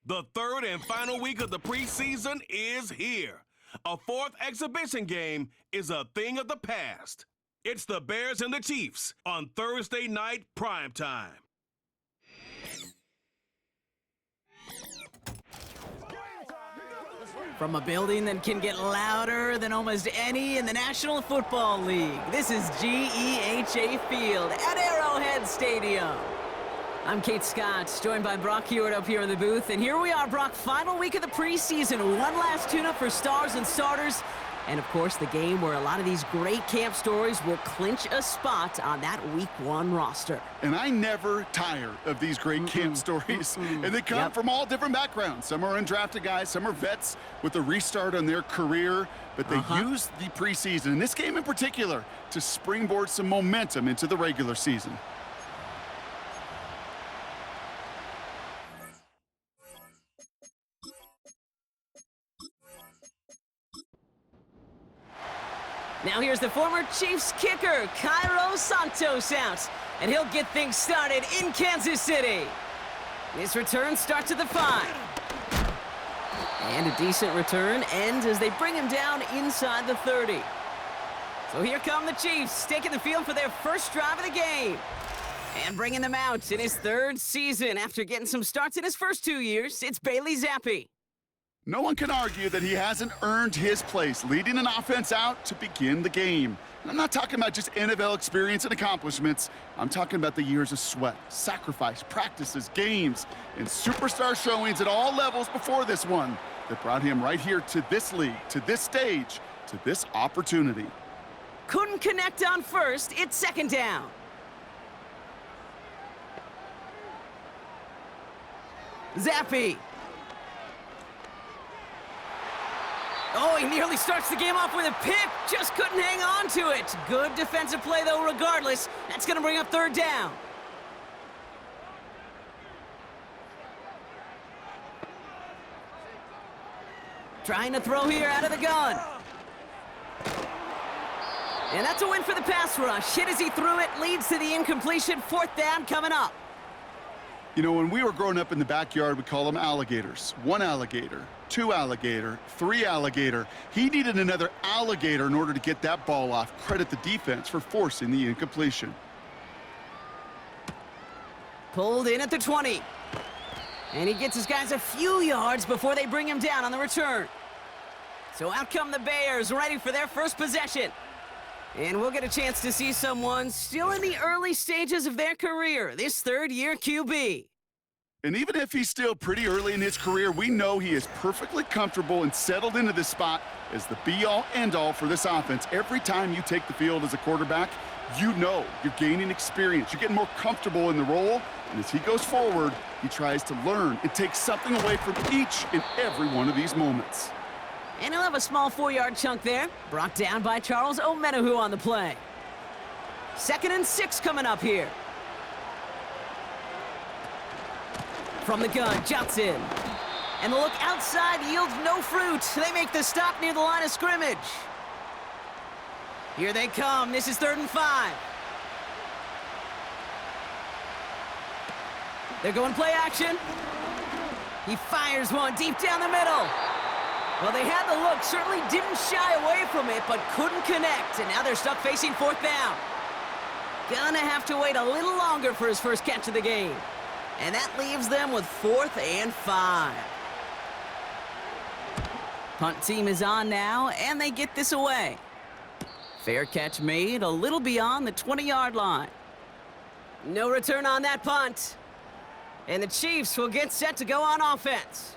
The third and final week of the preseason is here. A fourth exhibition game is a thing of the past. It's the Bears and the Chiefs on Thursday night primetime. From a building that can get louder than almost any in the National Football League, this is GEHA Field at Arrowhead Stadium. I'm Kate Scott, joined by Brock Hewitt up here in the booth, and here we are, Brock, final week of the preseason. One last tune-up for stars and starters, and of course the game where a lot of these great camp stories will clinch a spot on that Week 1 roster. And I never tire of these great camp stories, and they come from all different backgrounds. Some are undrafted guys, some are vets with a restart on their career, but they use the preseason, in this game in particular, to springboard some momentum into the regular season. Now here's the former Chiefs kicker, Cairo Santos out, and he'll get things started in Kansas City. This return starts at the 5. And a decent return ends as they bring him down inside the 30. So here come the Chiefs, taking the field for their first drive of the game. And bringing them out in his third season after getting some starts in his first 2 years, it's Bailey Zappi. No one can argue that he hasn't earned his place, leading an offense out to begin the game. And I'm not talking about just NFL experience and accomplishments. I'm talking about the years of sweat, sacrifice, practices, games, and superstar showings at all levels before this one that brought him right here to this league, to this stage, to this opportunity. Couldn't connect on first. It's second down. Zappi. Oh, he nearly starts the game off with a pick. Just couldn't hang on to it. Good defensive play, though, regardless. That's going to bring up third down. Trying to throw here out of the gun. And that's a win for the pass rush. Hit as he threw it, leads to the incompletion. Fourth down coming up. You know, when we were growing up in the backyard, we call them alligators. 1 alligator, 2 alligator, 3 alligator. He needed another alligator in order to get that ball off. Credit the defense for forcing the incompletion. Pulled in at the 20. And he gets his guys a few yards before they bring him down on the return. So out come the Bears, ready for their first possession. And we'll get a chance to see someone still in the early stages of their career, this third-year QB. And even if he's still pretty early in his career, we know he is perfectly comfortable and settled into this spot as the be-all, end-all for this offense. Every time you take the field as a quarterback, you know you're gaining experience. You're getting more comfortable in the role. And as he goes forward, he tries to learn and take something away from each and every one of these moments. And he'll have a small 4-yard chunk there, brought down by Charles Omenahu on the play. 2nd and 6 coming up here. From the gun, Johnson. And the look outside yields no fruit. They make the stop near the line of scrimmage. Here they come. This is 3rd and 5. They're going play action. He fires one deep down the middle. Well, they had the look, certainly didn't shy away from it, but couldn't connect, and now they're stuck facing 4th down. Gonna have to wait a little longer for his first catch of the game. And that leaves them with 4th and 5. Punt team is on now, and they get this away. Fair catch made a little beyond the 20-yard line. No return on that punt. And the Chiefs will get set to go on offense.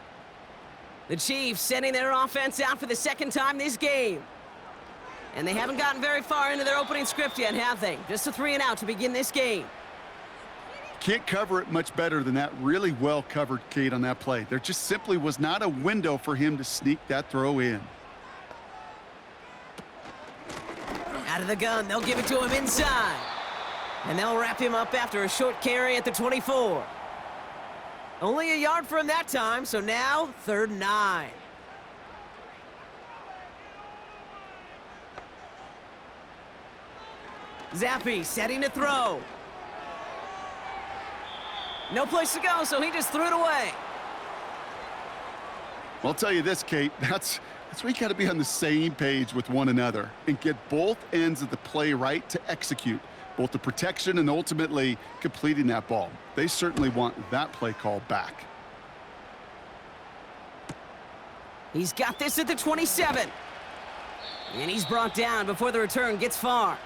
The Chiefs sending their offense out for the second time this game. And they haven't gotten very far into their opening script yet, have they? Just a 3 and out to begin this game. Can't cover it much better than that. Really well covered, Kate, on that play. There just simply was not a window for him to sneak that throw in. Out of the gun, they'll give it to him inside. And they'll wrap him up after a short carry at the 24. Only a yard for him that time, so now 3rd and 9. Zappi setting to throw. No place to go, so he just threw it away. Well, I'll tell you this, Kate, that's where you got to be on the same page with one another and get both ends of the play right to execute, both the protection and ultimately completing that ball. They certainly want that play call back. He's got this at the 27. And he's brought down before the return gets far.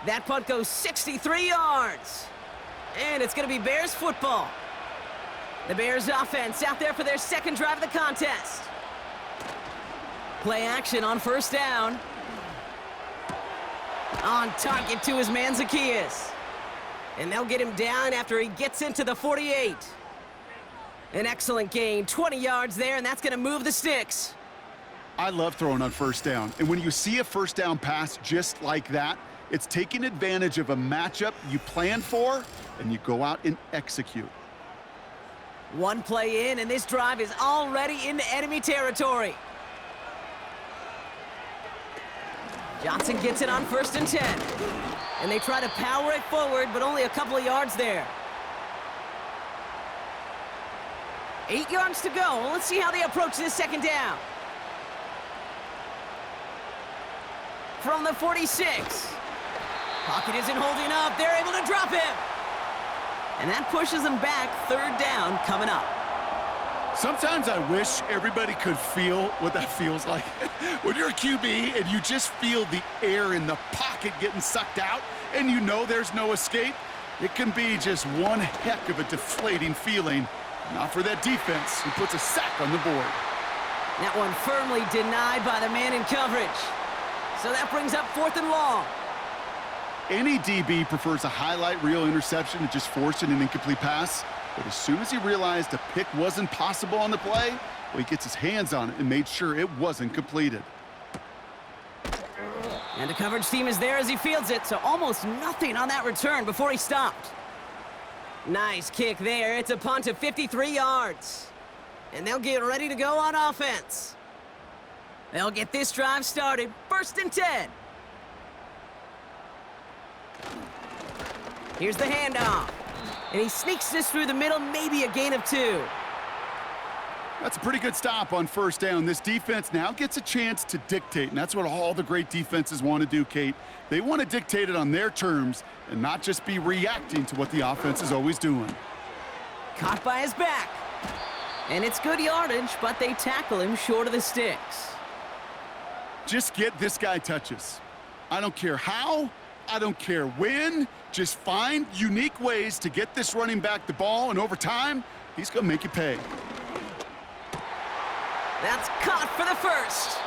That punt goes 63 yards. And it's going to be Bears football. The Bears offense out there for their second drive of the contest. Play action on first down. On target to his man Zacchaeus. And they'll get him down after he gets into the 48. An excellent gain, 20 yards there, and that's going to move the sticks. I love throwing on first down. And when you see a first down pass just like that, it's taking advantage of a matchup you plan for, and you go out and execute. One play in, and this drive is already into enemy territory. Johnson gets it on first and 10. And they try to power it forward, but only a couple of yards there. 8 yards to go. Let's see how they approach this second down. From the 46. Pocket isn't holding up. They're able to drop him. And that pushes them back. Third down coming up. Sometimes I wish everybody could feel what that feels like. When you're a QB and you just feel the air in the pocket getting sucked out and you know there's no escape, it can be just one heck of a deflating feeling. Not for that defense, who puts a sack on the board. That one firmly denied by the man in coverage. So that brings up 4th and long. Any DB prefers a highlight reel interception to just forcing an incomplete pass. But as soon as he realized a pick wasn't possible on the play, well, he gets his hands on it and made sure it wasn't completed. And the coverage team is there as he fields it, so almost nothing on that return before he stopped. Nice kick there. It's a punt of 53 yards. And they'll get ready to go on offense. They'll get this drive started. 1st and 10. Here's the handoff. And he sneaks this through the middle, maybe a gain of 2. That's a pretty good stop on first down. This defense now gets a chance to dictate, and that's what all the great defenses want to do, Kate. They want to dictate it on their terms and not just be reacting to what the offense is always doing. Caught by his back. And it's good yardage, but they tackle him short of the sticks. Just get this guy touches. I don't care how, I don't care when. Just find unique ways to get this running back the ball, and over time, he's going to make you pay. That's caught for the first.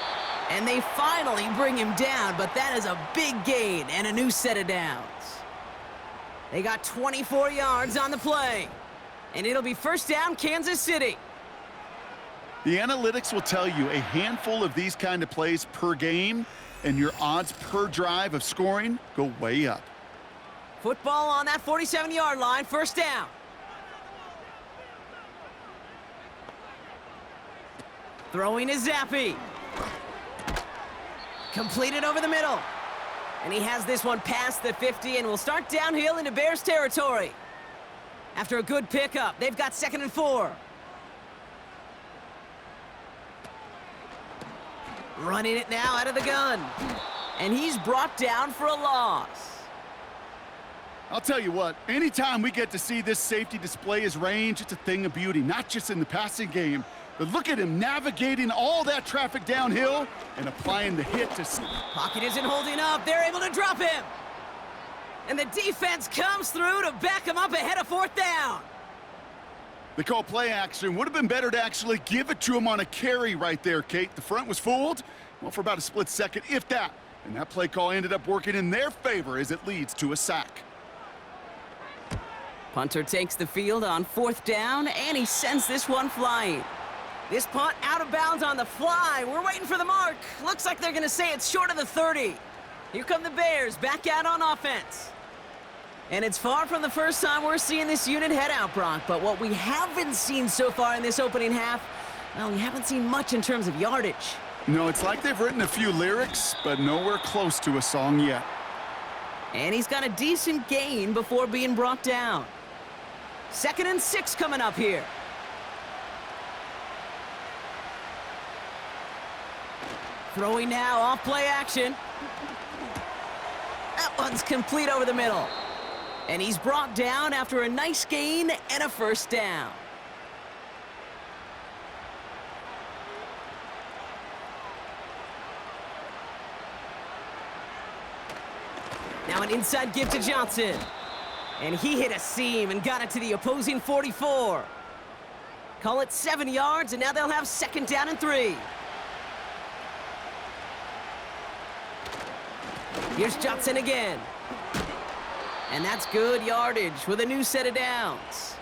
And they finally bring him down, but that is a big gain and a new set of downs. They got 24 yards on the play. And it'll be first down, Kansas City. The analytics will tell you a handful of these kind of plays per game, and your odds per drive of scoring go way up. Football on that 47-yard line, first down. Throwing is Zappi. Completed over the middle. And he has this one past the 50 and will start downhill into Bears territory. After a good pickup, they've got 2nd and 4. Running it now out of the gun. And he's brought down for a loss. I'll tell you what, anytime we get to see this safety display his range, it's a thing of beauty, not just in the passing game. But look at him navigating all that traffic downhill and applying the hit to... Pocket isn't holding up. They're able to drop him. And the defense comes through to back him up ahead of 4th down. They call play action. Would have been better to actually give it to him on a carry right there, Kate. The front was fooled, well, for about a split second, if that. And that play call ended up working in their favor as it leads to a sack. Punter takes the field on 4th down, and he sends this one flying. This punt out of bounds on the fly. We're waiting for the mark. Looks like they're going to say it's short of the 30. Here come the Bears back out on offense. And it's far from the first time we're seeing this unit head out, Brock. But what we haven't seen so far in this opening half, well, we haven't seen much in terms of yardage. No, it's like they've written a few lyrics, but nowhere close to a song yet. And he's got a decent gain before being brought down. 2nd and 6 coming up here. Throwing now, off play action. That one's complete over the middle. And he's brought down after a nice gain and a first down. Now an inside give to Johnson. And he hit a seam and got it to the opposing 44. Call it 7 yards, and now they'll have second down and 3. Here's Johnson again. And that's good yardage with a new set of downs.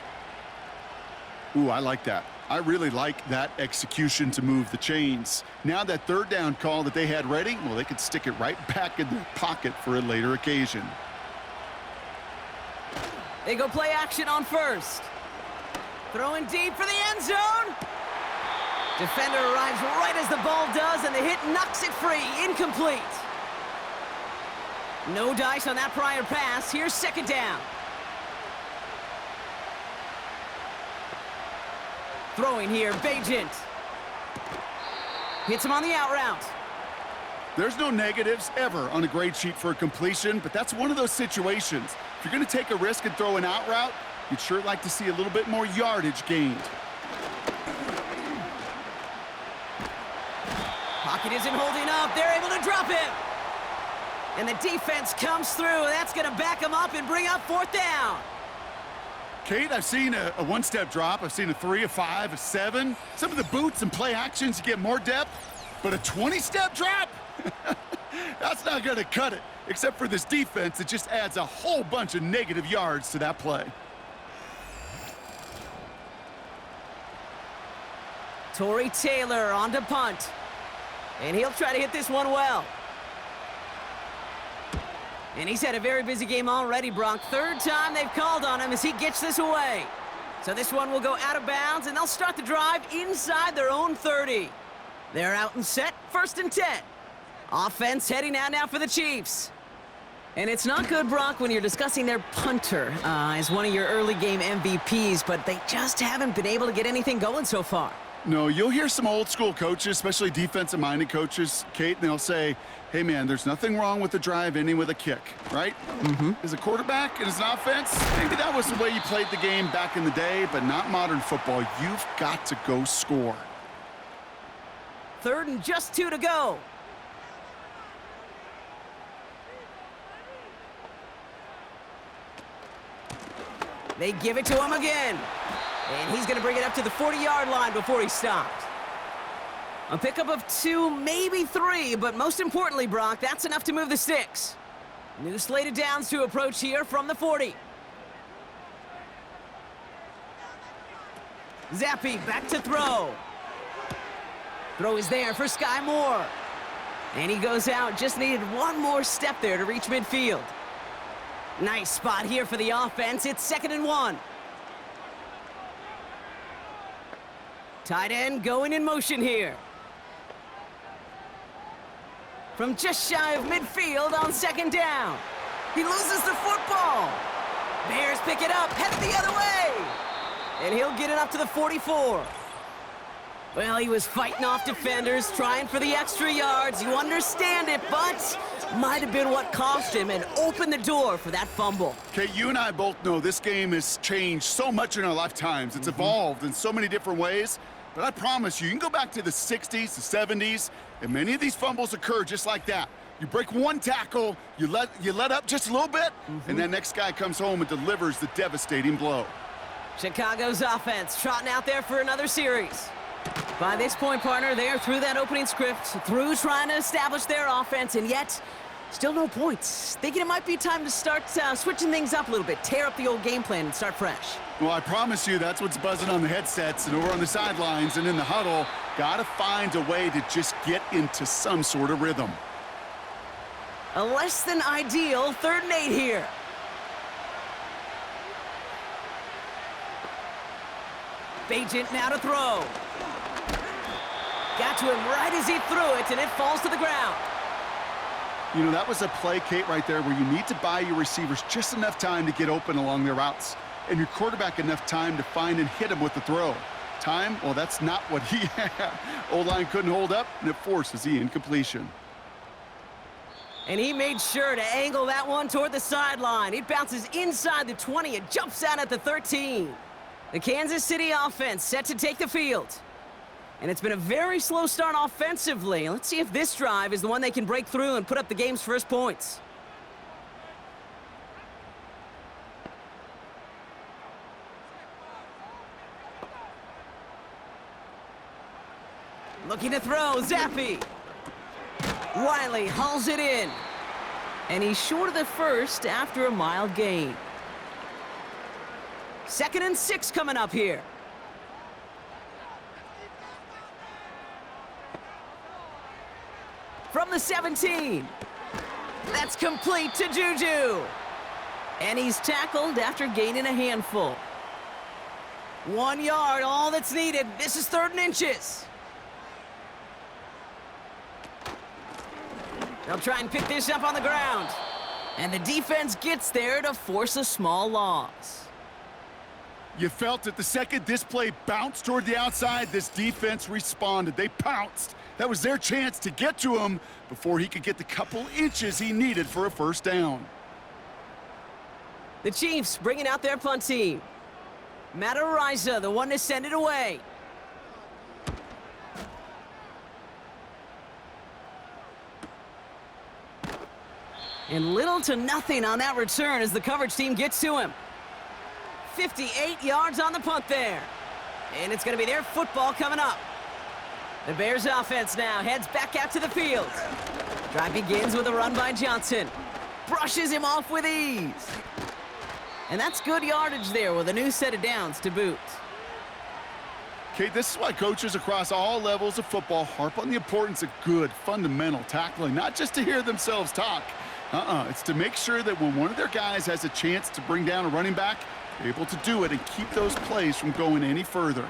Ooh, I like that. I really like that execution to move the chains. Now that third down call that they had ready, well, they could stick it right back in their pocket for a later occasion. They go play action on first. Throwing deep for the end zone. Defender arrives right as the ball does, and the hit knocks it free. Incomplete. No dice on that prior pass. Here's second down. Throwing here, Bajent. Hits him on the out route. There's no negatives ever on a grade sheet for a completion, but that's one of those situations. If you're going to take a risk and throw an out route, you'd sure like to see a little bit more yardage gained. Pocket isn't holding up. They're able to drop him. And the defense comes through. That's going to back him up and bring up fourth down. Kate, I've seen a one-step drop. I've seen a 3, a 5, a 7. Some of the boots and play actions, you get more depth. But a 20-step drop? That's not going to cut it. Except for this defense, it just adds a whole bunch of negative yards to that play. Torrey Taylor on to punt. And he'll try to hit this one well. And he's had a very busy game already, Brock. Third time they've called on him as he gets this away. So this one will go out of bounds, and they'll start the drive inside their own 30. They're out and set, 1st and 10. Offense heading out now for the Chiefs. And it's not good, Brock, when you're discussing their punter as one of your early game MVPs, but they just haven't been able to get anything going so far. No, you'll hear some old school coaches, especially defensive-minded coaches, Kate, and they'll say, hey, man, there's nothing wrong with the drive ending with a kick, right? As a quarterback and as an offense, maybe that was the way you played the game back in the day, but not modern football. You've got to go score. 3rd and just 2 to go. They give it to him again. And he's going to bring it up to the 40-yard line before he stopped. A pickup of 2, maybe 3, but most importantly, Brock, that's enough to move the sticks. New slate of downs to approach here from the 40. Zappi back to throw. Throw is there for Sky Moore. And he goes out, just needed one more step there to reach midfield. Nice spot here for the offense. It's 2nd and 1. Tight end going in motion here. From just shy of midfield on 2nd down. He loses the football. Bears pick it up, headed the other way. And he'll get it up to the 44. Well, he was fighting off defenders, trying for the extra yards. You understand it, but might have been what cost him and opened the door for that fumble. Okay, you and I both know this game has changed so much in our lifetimes. It's evolved in so many different ways. But I promise you can go back to the 60s, the 70s, and many of these fumbles occur just like that. You break one tackle, you let up just a little bit, and that next guy comes home and delivers the devastating blow. Chicago's offense trotting out there for another series. By this point, partner, they are through that opening script, through trying to establish their offense, and yet still no points. Thinking it might be time to start switching things up a little bit, tear up the old game plan and start fresh. Well, I promise you that's what's buzzing on the headsets and over on the sidelines and in the huddle. Got to find a way to just get into some sort of rhythm. A less than ideal 3rd and 8 here. Bajent now to throw. Got to him right as he threw it, and it falls to the ground. You know, that was a play, Kate, right there where you need to buy your receivers just enough time to get open along their routes and your quarterback enough time to find and hit him with the throw. Time, well, that's not what he had. O-line couldn't hold up, and it forces the incompletion. And he made sure to angle that one toward the sideline. It bounces inside the 20 and jumps out at the 13. The Kansas City offense set to take the field. And it's been a very slow start offensively. Let's see if this drive is the one they can break through and put up the game's first points. Looking to throw, Zappi. Riley hauls it in. And he's short of the first after a mild gain. 2nd and 6 coming up here. From the 17. That's complete to Juju. And he's tackled after gaining a handful. 1 yard, all that's needed. This is 3rd and inches. They'll try and pick this up on the ground. And the defense gets there to force a small loss. You felt it the second this play bounced toward the outside, this defense responded. They pounced. That was their chance to get to him before he could get the couple inches he needed for a first down. The Chiefs bringing out their punt team. Matt Ariza, the one to send it away. And little to nothing on that return as the coverage team gets to him. 58 yards on the punt there. And it's going to be their football coming up. The Bears offense now heads back out to the field. Drive begins with a run by Johnson. Brushes him off with ease. And that's good yardage there with a new set of downs to boot. Okay, this is why coaches across all levels of football harp on the importance of good, fundamental tackling, not just to hear themselves talk. It's to make sure that when one of their guys has a chance to bring down a running back, they're able to do it and keep those plays from going any further.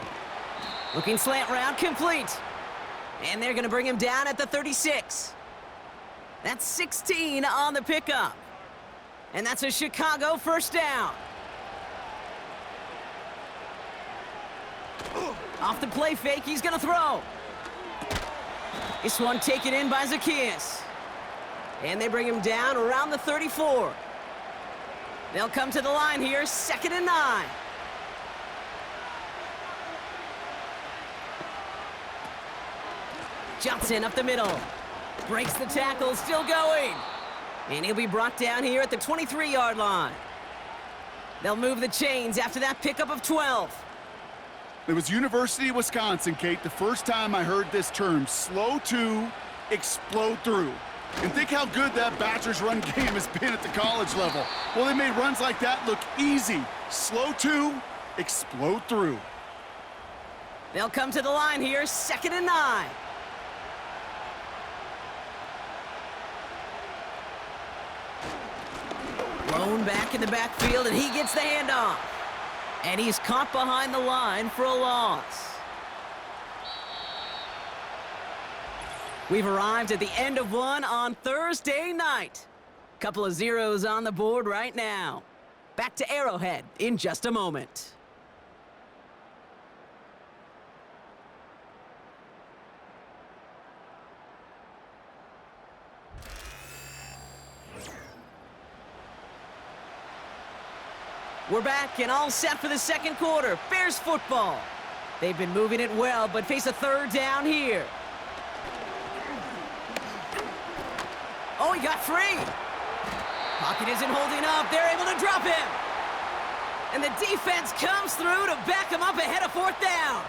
Looking slant route complete. And they're going to bring him down at the 36. That's 16 on the pickup. And that's a Chicago first down. Off the play fake, he's going to throw. This one taken in by Zacchaeus. And they bring him down around the 34. They'll come to the line here, 2nd and 9. Johnson up the middle. Breaks the tackle, still going. And he'll be brought down here at the 23-yard line. They'll move the chains after that pickup of 12. It was University of Wisconsin, Kate, the first time I heard this term, slow to explode through. And think how good that Badgers run game has been at the college level. Well, they made runs like that look easy. Slow to explode through. They'll come to the line here, 2nd and 9. Blown back in the backfield, and he gets the handoff. And he's caught behind the line for a loss. We've arrived at the end of one on Thursday night. Couple of zeros on the board right now. Back to Arrowhead in just a moment. We're back and all set for the second quarter. Bears football. They've been moving it well, but face a 3rd down here. Oh, he got free. Pocket isn't holding up. They're able to drop him. And the defense comes through to back him up ahead of 4th down.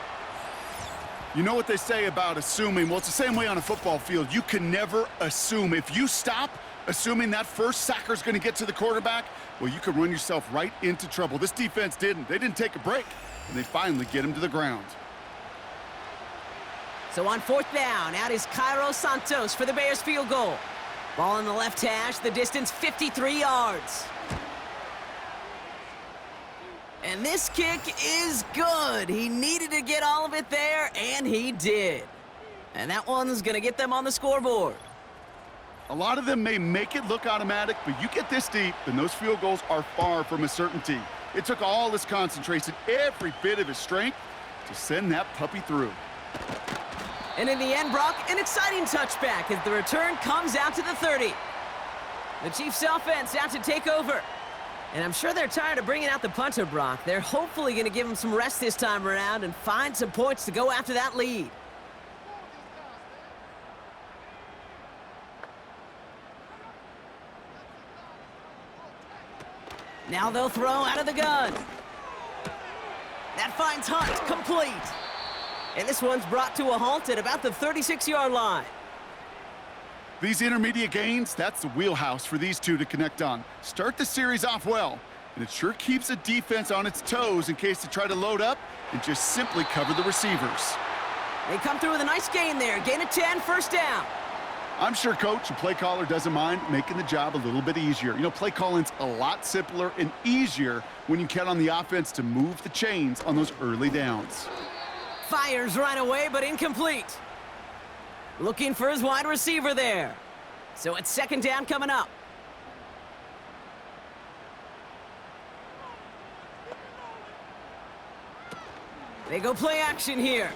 You know what they say about assuming? Well, it's the same way on a football field. You can never assume. If you stop assuming that first sacker's going to get to the quarterback, well, you could run yourself right into trouble. This defense didn't. They didn't take a break, and they finally get him to the ground. So on 4th down, out is Cairo Santos for the Bears field goal. Ball in the left hash, the distance 53 yards. And this kick is good. He needed to get all of it there, and he did. And that one's going to get them on the scoreboard. A lot of them may make it look automatic, but you get this deep, and those field goals are far from a certainty. It took all his concentration, every bit of his strength, to send that puppy through. And in the end, Brock, an exciting touchback as the return comes out to the 30. The Chiefs offense out to take over. And I'm sure they're tired of bringing out the punter, Brock. They're hopefully going to give him some rest this time around and find some points to go after that lead. Now they'll throw out of the gun. That finds Hunt, complete. And this one's brought to a halt at about the 36-yard line. These intermediate gains, that's the wheelhouse for these two to connect on. Start the series off well, and it sure keeps the defense on its toes in case they try to load up and just simply cover the receivers. They come through with a nice gain there. Gain of 10, first down. I'm sure coach and play caller doesn't mind making the job a little bit easier. You know, play calling's a lot simpler and easier when you count on the offense to move the chains on those early downs. Fires right away, but incomplete. Looking for his wide receiver there. So it's second down coming up. They go play action here.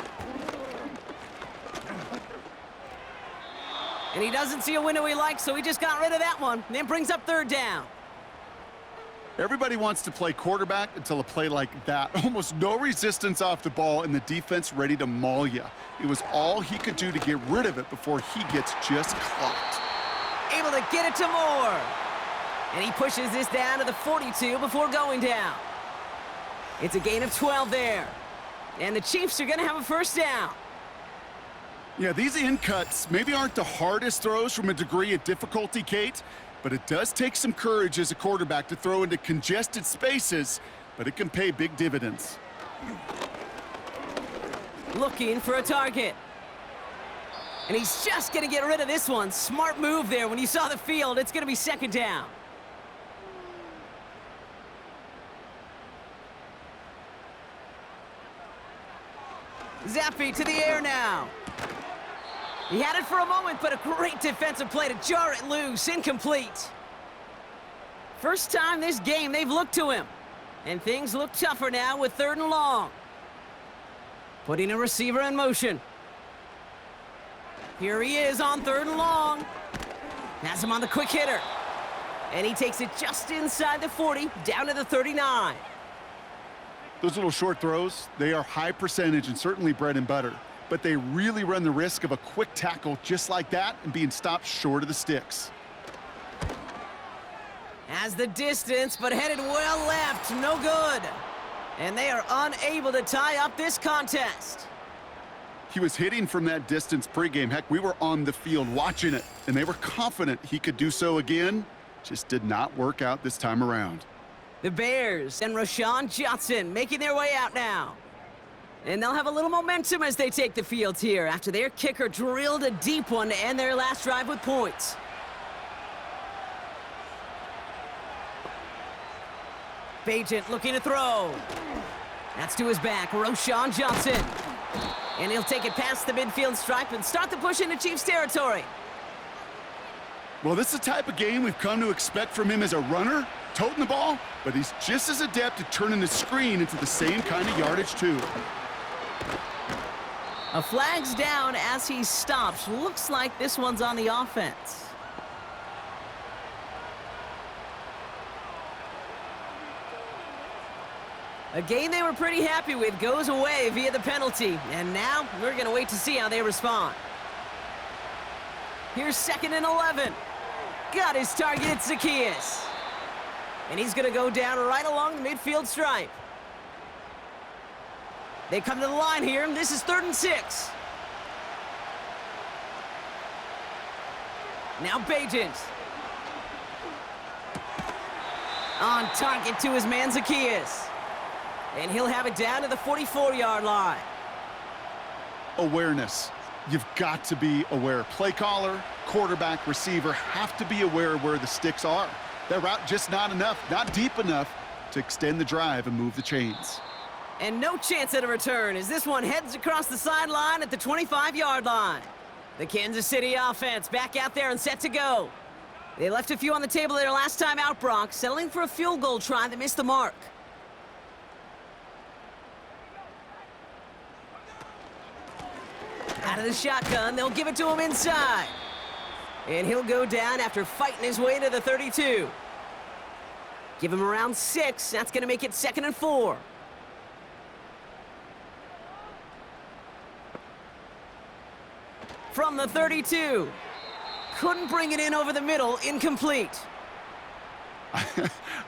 And he doesn't see a window he likes, so he just got rid of that one. And then brings up third down. Everybody wants to play quarterback until a play like that. Almost no resistance off the ball and the defense ready to maul you. It was all he could do to get rid of it before he gets just clocked. Able to get it to Moore. And he pushes this down to the 42 before going down. It's a gain of 12 there. And the Chiefs are going to have a first down. Yeah, these in cuts maybe aren't the hardest throws from a degree of difficulty, Kate, but it does take some courage as a quarterback to throw into congested spaces, but it can pay big dividends. Looking for a target. And he's just going to get rid of this one. Smart move there. When you saw the field, it's going to be second down. Zappy to the air now. He had it for a moment, but a great defensive play to jar it loose. Incomplete. First time this game they've looked to him. And things look tougher now with third and long. Putting a receiver in motion. Here he is on third and long. Has him on the quick hitter. And he takes it just inside the 40, down to the 39. Those little short throws, they are high percentage and certainly bread and butter. But they really run the risk of a quick tackle just like that and being stopped short of the sticks. Has the distance, but headed well left. No good. And they are unable to tie up this contest. He was hitting from that distance pregame. Heck, we were on the field watching it, and they were confident he could do so again. Just did not work out this time around. The Bears and Rashawn Johnson making their way out now. And they'll have a little momentum as they take the field here after their kicker drilled a deep one to end their last drive with points. Bagent looking to throw. That's to his back, Rashawn Johnson. And he'll take it past the midfield stripe and start the push into Chiefs territory. Well, this is the type of game we've come to expect from him as a runner, toting the ball, but he's just as adept at turning the screen into the same kind of yardage, too. A flag's down as he stops. Looks like this one's on the offense. A game they were pretty happy with goes away via the penalty. And now we're going to wait to see how they respond. Here's second and 11. Got his target, it's Zacchaeus. And he's going to go down right along the midfield stripe. They come to the line here, and this is 3rd and 6. Now Bagent. On target to his man Zacchaeus. And he'll have it down to the 44-yard line. Awareness. You've got to be aware. Play caller, quarterback, receiver have to be aware of where the sticks are. That route just not enough, not deep enough to extend the drive and move the chains. And no chance at a return as this one heads across the sideline at the 25-yard line. The Kansas City offense back out there and set to go. They left a few on the table their last time out, Brock, settling for a field goal try that missed the mark. Out of the shotgun, they'll give it to him inside. And he'll go down after fighting his way to the 32. Give him around 6. That's going to make it 2nd and 4. From the 32. Couldn't bring it in over the middle. Incomplete.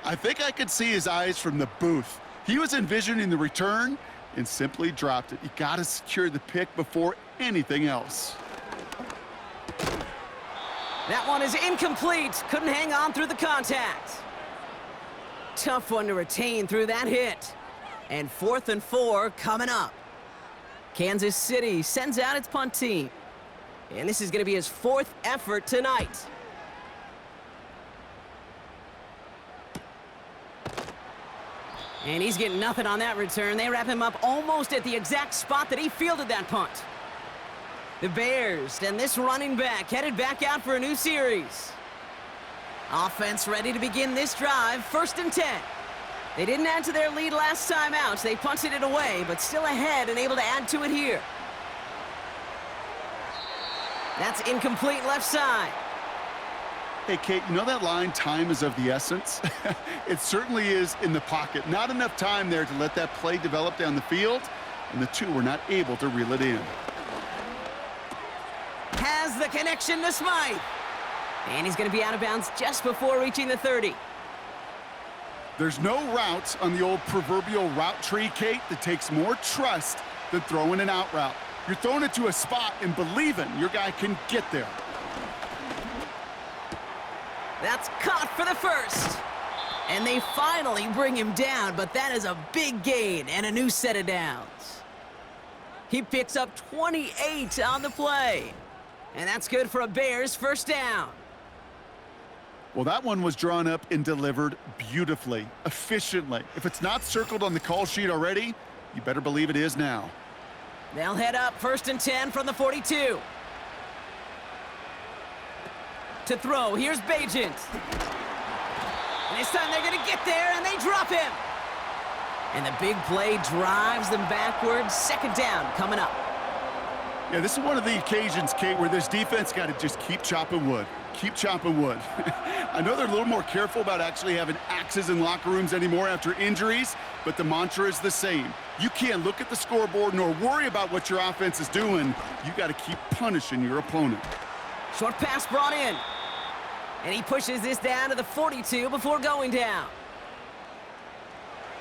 I think I could see his eyes from the booth. He was envisioning the return and simply dropped it. You got to secure the pick before anything else. That one is incomplete. Couldn't hang on through the contact. Tough one to retain through that hit. And 4th and 4 coming up. Kansas City sends out its punt team. And this is going to be his 4th effort tonight. And he's getting nothing on that return. They wrap him up almost at the exact spot that he fielded that punt. The Bears and this running back headed back out for a new series. Offense ready to begin this drive, 1st and 10. They didn't add to their lead last time out. They punted it away, but still ahead and able to add to it here. That's incomplete left side. Hey, Kate, you know that line, time is of the essence? It certainly is in the pocket. Not enough time there to let that play develop down the field, and the two were not able to reel it in. Has the connection to Smythe. And he's going to be out of bounds just before reaching the 30. There's no route on the old proverbial route tree, Kate, that takes more trust than throwing an out route. You're throwing it to a spot and believing your guy can get there. That's caught for the 1st. And they finally bring him down, but that is a big gain and a new set of downs. He picks up 28 on the play. And that's good for a Bears 1st down. Well, that one was drawn up and delivered beautifully, efficiently. If it's not circled on the call sheet already, you better believe it is now. They'll head up 1st and 10 from the 42. To throw, here's Bajent. And this time they're going to get there, and they drop him. And the big play drives them backwards. 2nd down coming up. Yeah, this is one of the occasions, Kate, where this defense got to just keep chopping wood. Keep chopping wood. I know they're a little more careful about actually having axes in locker rooms anymore after injuries, but the mantra is the same. You can't look at the scoreboard nor worry about what your offense is doing. You got to keep punishing your opponent. Short pass brought in. And he pushes this down to the 42 before going down.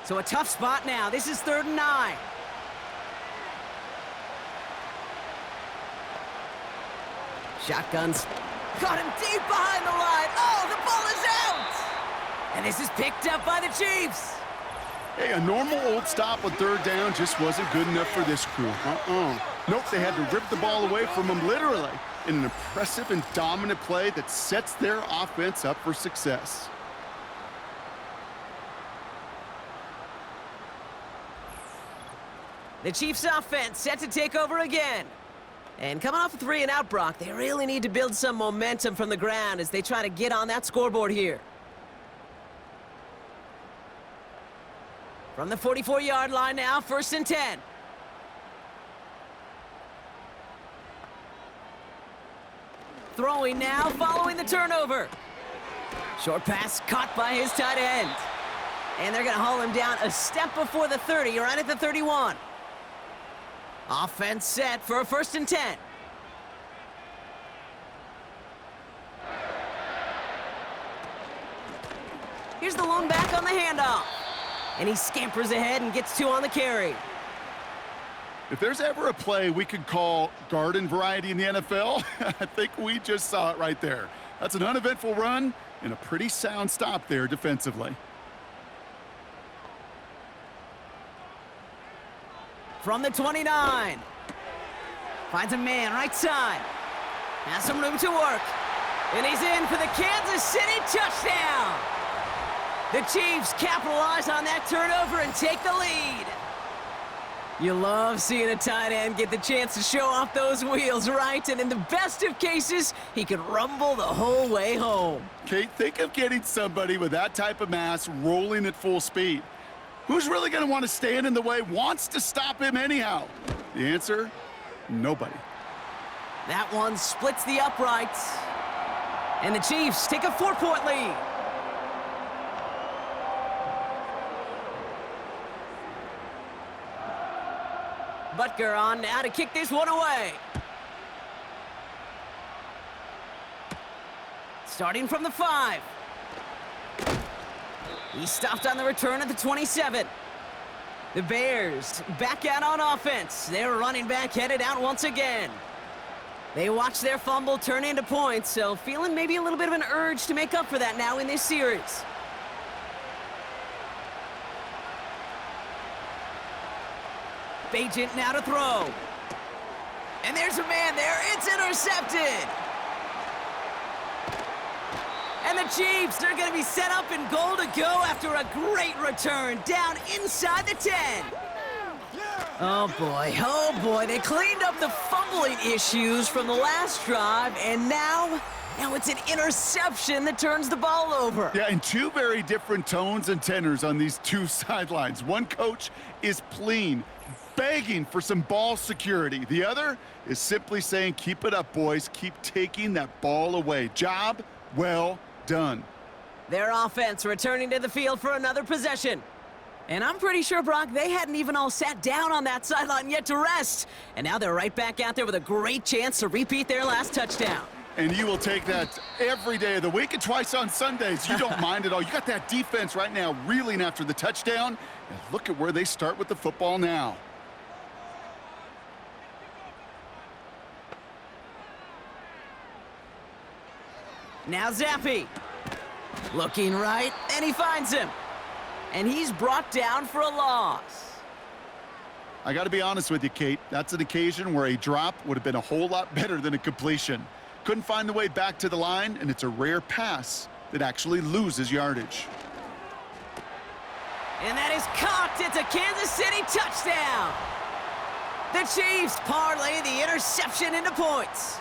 So a tough spot now. This is 3rd and 9. Shotguns. Got him deep behind the line. Oh, the ball is out! And this is picked up by the Chiefs. Hey, a normal old stop on 3rd down just wasn't good enough for this crew. Nope, they had to rip the ball away from him literally in an impressive and dominant play that sets their offense up for success. The Chiefs' offense set to take over again. And coming off a 3-and-out, Brock, they really need to build some momentum from the ground as they try to get on that scoreboard here. From the 44-yard line now, 1st and 10. Throwing now, following the turnover. Short pass caught by his tight end. And they're going to haul him down a step before the 30, right at the 31. Offense set for a 1st and 10. Here's the lone back on the handoff. And he scampers ahead and gets 2 on the carry. If there's ever a play we could call garden variety in the NFL, I think we just saw it right there. That's an uneventful run and a pretty sound stop there defensively. From the 29. Finds a man right side. Has some room to work. And he's in for the Kansas City touchdown. The Chiefs capitalize on that turnover and take the lead. You love seeing a tight end get the chance to show off those wheels, right? And in the best of cases, he can rumble the whole way home. Kate, think of getting somebody with that type of mass rolling at full speed. Who's really going to want to stand in the way, wants to stop him anyhow? The answer, nobody. That one splits the uprights. And the Chiefs take a 4-point lead. Butker on now to kick this one away. Starting from the 5. He stopped on the return at the 27. The Bears back out on offense. Their running back headed out once again. They watch their fumble turn into points, so feeling maybe a little bit of an urge to make up for that now in this series. Bagent now to throw. And there's a man there. It's intercepted. And the Chiefs, they're going to be set up in goal to go after a great return down inside the 10. Oh boy, they cleaned up the fumbling issues from the last drive, and now it's an interception that turns the ball over. Yeah, and two very different tones and tenors on these two sidelines. One coach is pleading, begging for some ball security. The other is simply saying, keep it up, boys. Keep taking that ball away. Job well done. Their offense returning to the field for another possession. And I'm pretty sure, Brock, they hadn't even all sat down on that sideline yet to rest. And now they're right back out there with a great chance to repeat their last touchdown. And you will take that every day of the week and twice on Sundays. You don't mind at all. You got that defense right now reeling after the touchdown. And look at where they start with the football now. Now Zappi. Looking right, and he finds him. And he's brought down for a loss. I got to be honest with you, Kate. That's an occasion where a drop would have been a whole lot better than a completion. Couldn't find the way back to the line, and it's a rare pass that actually loses yardage. And that is caught. It's a Kansas City touchdown. The Chiefs parlay the interception into points.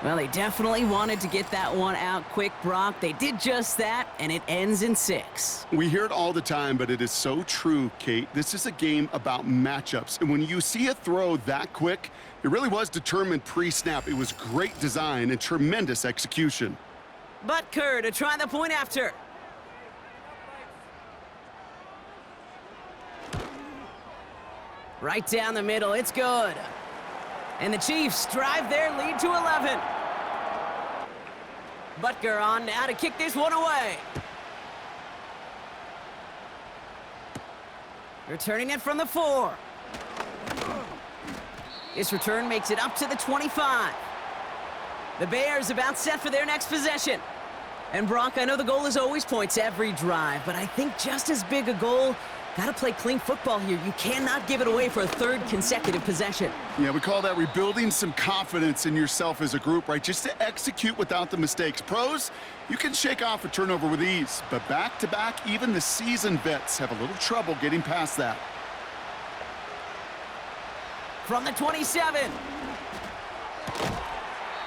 Well, they definitely wanted to get that one out quick, Brock. They did just that, and it ends in 6. We hear it all the time, but it is so true, Kate. This is a game about matchups. And when you see a throw that quick, it really was determined pre-snap. It was great design and tremendous execution. Butker to try the point after. Right down the middle, it's good. And the Chiefs drive their lead to 11. Butker on now to kick this one away. Returning it from the 4. This return makes it up to the 25. The Bears about set for their next possession. And Brock, I know the goal is always points every drive, but I think just as big a goal, gotta play clean football here. You cannot give it away for a third consecutive possession. Yeah, we call that rebuilding some confidence in yourself as a group, right? Just to execute without the mistakes. Pros, you can shake off a turnover with ease, but back-to-back, even the seasoned vets have a little trouble getting past that. From the 27.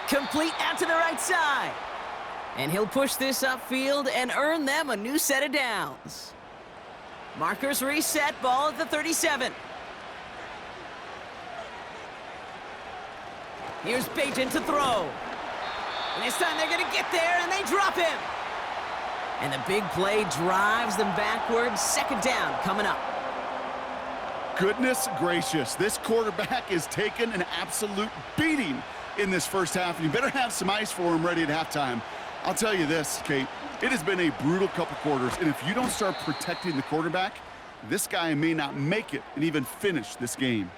Complete out to the right side. And he'll push this upfield and earn them a new set of downs. Markers reset, ball at the 37. Here's Bagent to throw. And this time they're going to get there, and they drop him. And the big play drives them backwards. Second down coming up. Goodness gracious, this quarterback is taking an absolute beating in this first half, and you better have some ice for him ready at halftime. I'll tell you this, Kate, it has been a brutal couple quarters, and if you don't start protecting the quarterback, this guy may not make it and even finish this game.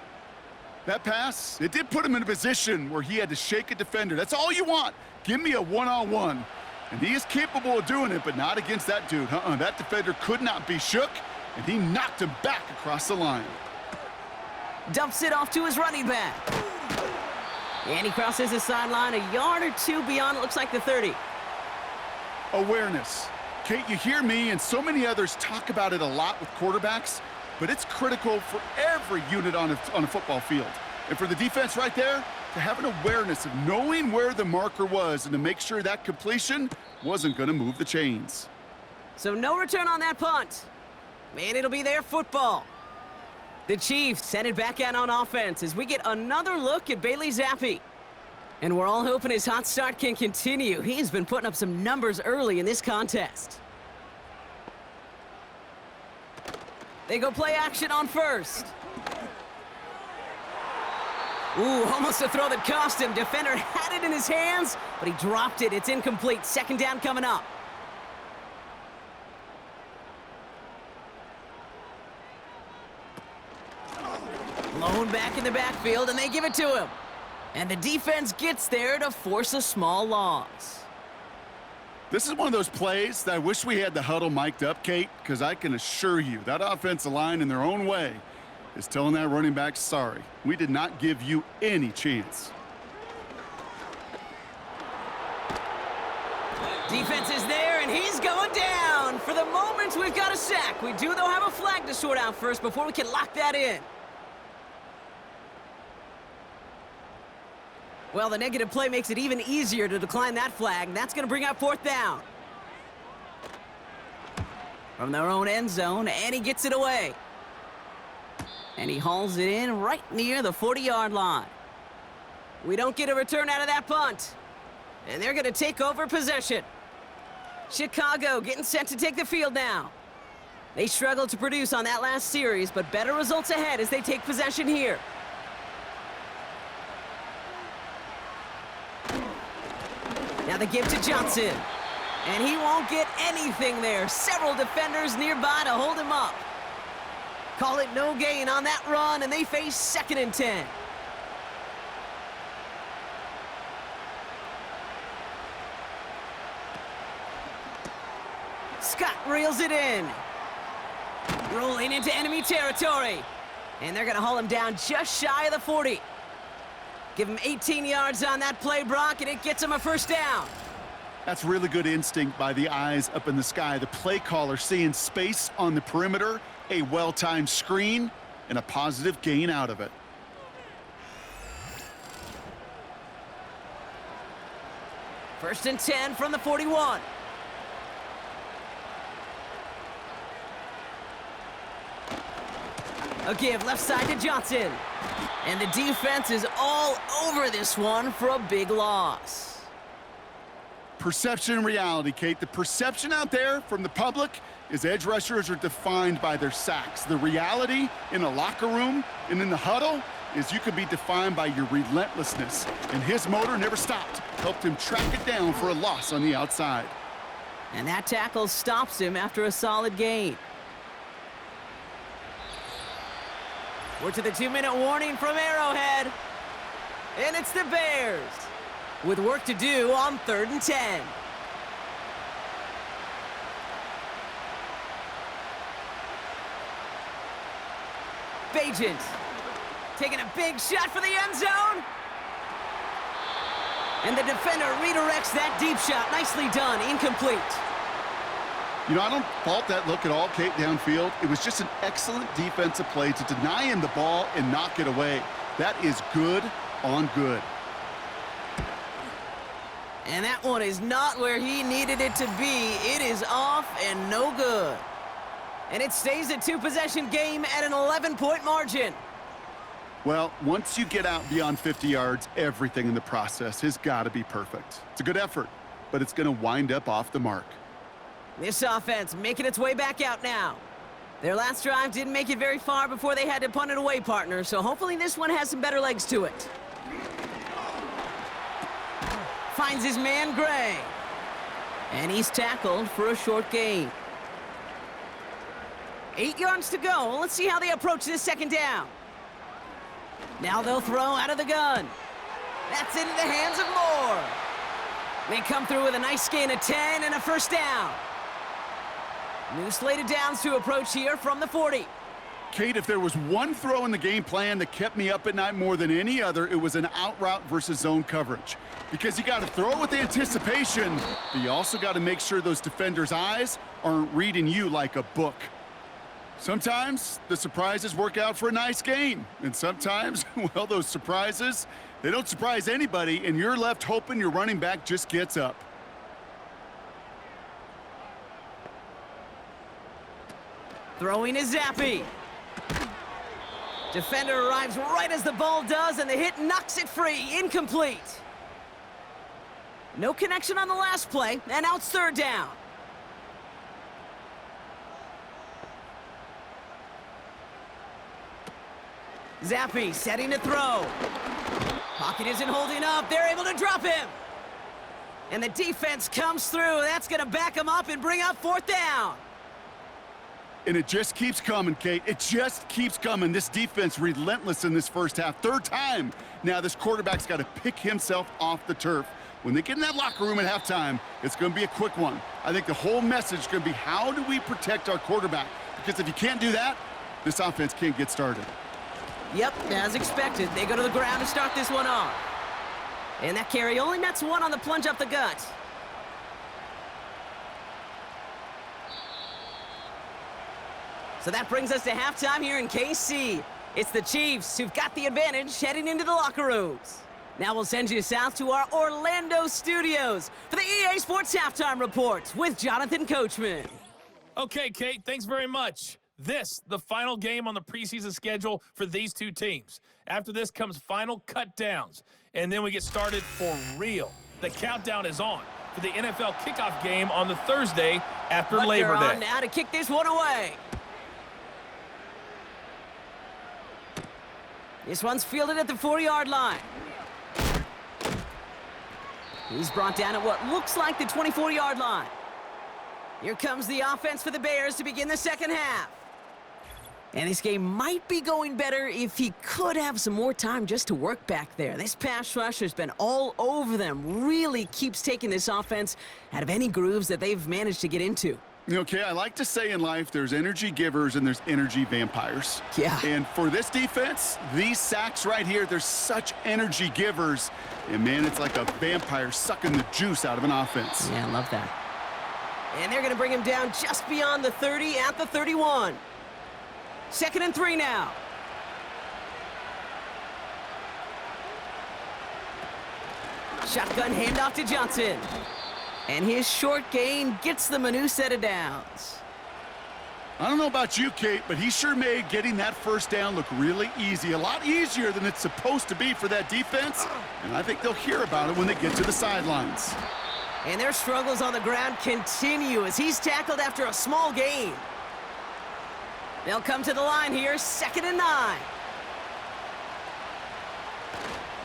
That pass, it did put him in a position where he had to shake a defender. That's all you want. Give me a one-on-one. And he is capable of doing it, but not against that dude. That defender could not be shook, and he knocked him back across the line. Dumps it off to his running back. And he crosses the sideline a yard or two beyond, it looks like the 30. Awareness. Kate, you hear me and so many others talk about it a lot with quarterbacks, but it's critical for every unit on a football field. And for the defense right there, to have an awareness of knowing where the marker was and to make sure that completion wasn't going to move the chains. So no return on that punt. And it'll be their football. The Chiefs headed back out on offense as we get another look at Bailey Zappi. And we're all hoping his hot start can continue. He's been putting up some numbers early in this contest. They go play action on first. Ooh, almost a throw that cost him. Defender had it in his hands, but he dropped it. It's incomplete. Second down coming up. Blown back in the backfield, and they give it to him. And the defense gets there to force a small loss. This is one of those plays that I wish we had the huddle mic'd up, Kate, because I can assure you that offensive line in their own way is telling that running back, sorry, we did not give you any chance. Defense is there, and he's going down. For the moment, we've got a sack. We do, though, have a flag to sort out first before we can lock that in. Well, the negative play makes it even easier to decline that flag. That's going to bring up fourth down. From their own end zone, and he gets it away. And he hauls it in right near the 40-yard line. We don't get a return out of that punt. And they're going to take over possession. Chicago getting set to take the field now. They struggled to produce on that last series, but better results ahead as they take possession here. Now the give to Johnson. And he won't get anything there. Several defenders nearby to hold him up. Call it no gain on that run, and they face 2nd and 10. Scott reels it in. Rolling into enemy territory. And they're going to haul him down just shy of the 40. Give him 18 yards on that play, Brock, and it gets him a first down. That's really good instinct by the eyes up in the sky. The play caller seeing space on the perimeter, a well-timed screen, and a positive gain out of it. First and 10 from the 41. A give left side to Johnson. And the defense is all over this one for a big loss. Perception and reality, Kate. The perception out there from the public is edge rushers are defined by their sacks. The reality in a locker room and in the huddle is you could be defined by your relentlessness. And his motor never stopped. Helped him track it down for a loss on the outside. And that tackle stops him after a solid gain. We're to the 2-minute warning from Arrowhead. And it's the Bears with work to do on 3rd and 10. Bagent taking a big shot for the end zone. And the defender redirects that deep shot. Nicely done. Incomplete. You know, I don't fault that look at all, Kate, downfield. It was just an excellent defensive play to deny him the ball and knock it away. That is good on good. And that one is not where he needed it to be. It is off and no good. And it stays a 2-possession game at an 11-point margin. Well, once you get out beyond 50 yards, everything in the process has got to be perfect. It's a good effort, but it's going to wind up off the mark. This offense making its way back out now. Their last drive didn't make it very far before they had to punt it away, partner, so hopefully this one has some better legs to it. Finds his man, Gray. And he's tackled for a short gain. 8 yards to go. Let's see how they approach this 2nd down. Now they'll throw out of the gun. That's into the hands of Moore. They come through with a nice gain of 10 and a first down. New slate of downs to approach here from the 40. Kate, if there was one throw in the game plan that kept me up at night more than any other, it was an out route versus zone coverage. Because you got to throw with anticipation, but you also got to make sure those defenders' eyes aren't reading you like a book. Sometimes the surprises work out for a nice gain. And sometimes, well, those surprises, they don't surprise anybody, and you're left hoping your running back just gets up. Throwing is Zappy. Defender arrives right as the ball does, and the hit knocks it free. Incomplete. No connection on the last play, and now it's third down. Zappi setting to throw. Pocket isn't holding up. They're able to drop him. And the defense comes through. That's going to back him up and bring up fourth down. And it just keeps coming, Kate. It just keeps coming. This defense relentless in this first half. Third time. Now this quarterback's got to pick himself off the turf. When they get in that locker room at halftime, it's going to be a quick one. I think the whole message is going to be, how do we protect our quarterback? Because if you can't do that, this offense can't get started. Yep, as expected, they go to the ground to start this one off. And that carry only nets one on the plunge up the gut. So that brings us to halftime here in KC. It's the Chiefs who've got the advantage heading into the locker rooms. Now we'll send you south to our Orlando studios for the EA Sports Halftime Report with Jonathan Coachman. Okay, Kate, thanks very much. This, the final game on the preseason schedule for these two teams. After this comes final cut downs, and then we get started for real. The countdown is on for the NFL kickoff game on the Thursday after Labor Day. On now to kick this one away. This one's fielded at the 4-yard line. He's brought down at what looks like the 24-yard line. Here comes the offense for the Bears to begin the second half. And this game might be going better if he could have some more time just to work back there. This pass rush has been all over them. Really keeps taking this offense out of any grooves that they've managed to get into. Okay, I like to say in life there's energy givers and there's energy vampires. Yeah. And for this defense, these sacks right here, they're such energy givers. And, man, it's like a vampire sucking the juice out of an offense. Yeah, I love that. And they're going to bring him down just beyond the 30 at the 31. 2nd and 3 now. Shotgun handoff to Johnson. And his short gain gets them a new set of downs. I don't know about you, Kate, but he sure made getting that first down look really easy. A lot easier than it's supposed to be for that defense. And I think they'll hear about it when they get to the sidelines. And their struggles on the ground continue as he's tackled after a small gain. They'll come to the line here, 2nd and 9.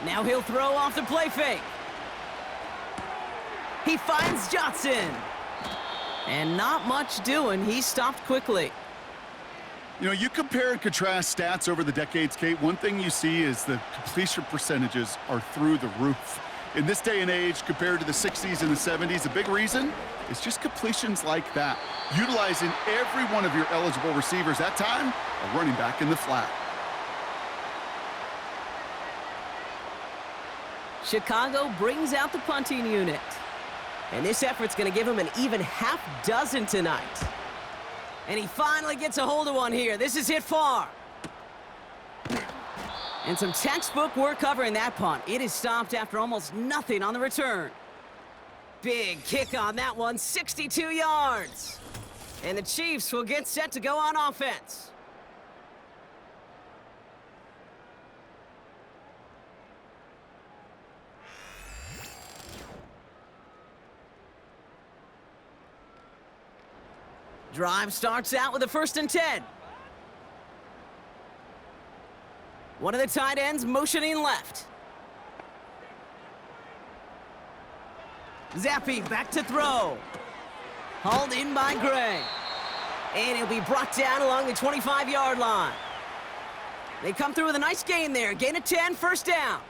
Now he'll throw off the play fake. He finds Johnson. And not much doing. He stopped quickly. You know, you compare and contrast stats over the decades, Kate. One thing you see is the completion percentages are through the roof. In this day and age, compared to the 60s and the 70s, a big reason is just completions like that. Utilizing every one of your eligible receivers that time, a running back in the flat. Chicago brings out the punting unit. And this effort's going to give him an even half dozen tonight. And he finally gets a hold of one here. This is hit far. And some textbook work covering that punt. It is stopped after almost nothing on the return. Big kick on that one, 62 yards. And the Chiefs will get set to go on offense. Drive starts out with a 1st and 10. One of the tight ends motioning left. Zappi back to throw. Hauled in by Gray. And he'll be brought down along the 25-yard line. They come through with a nice gain there. Gain of 10, 1st down.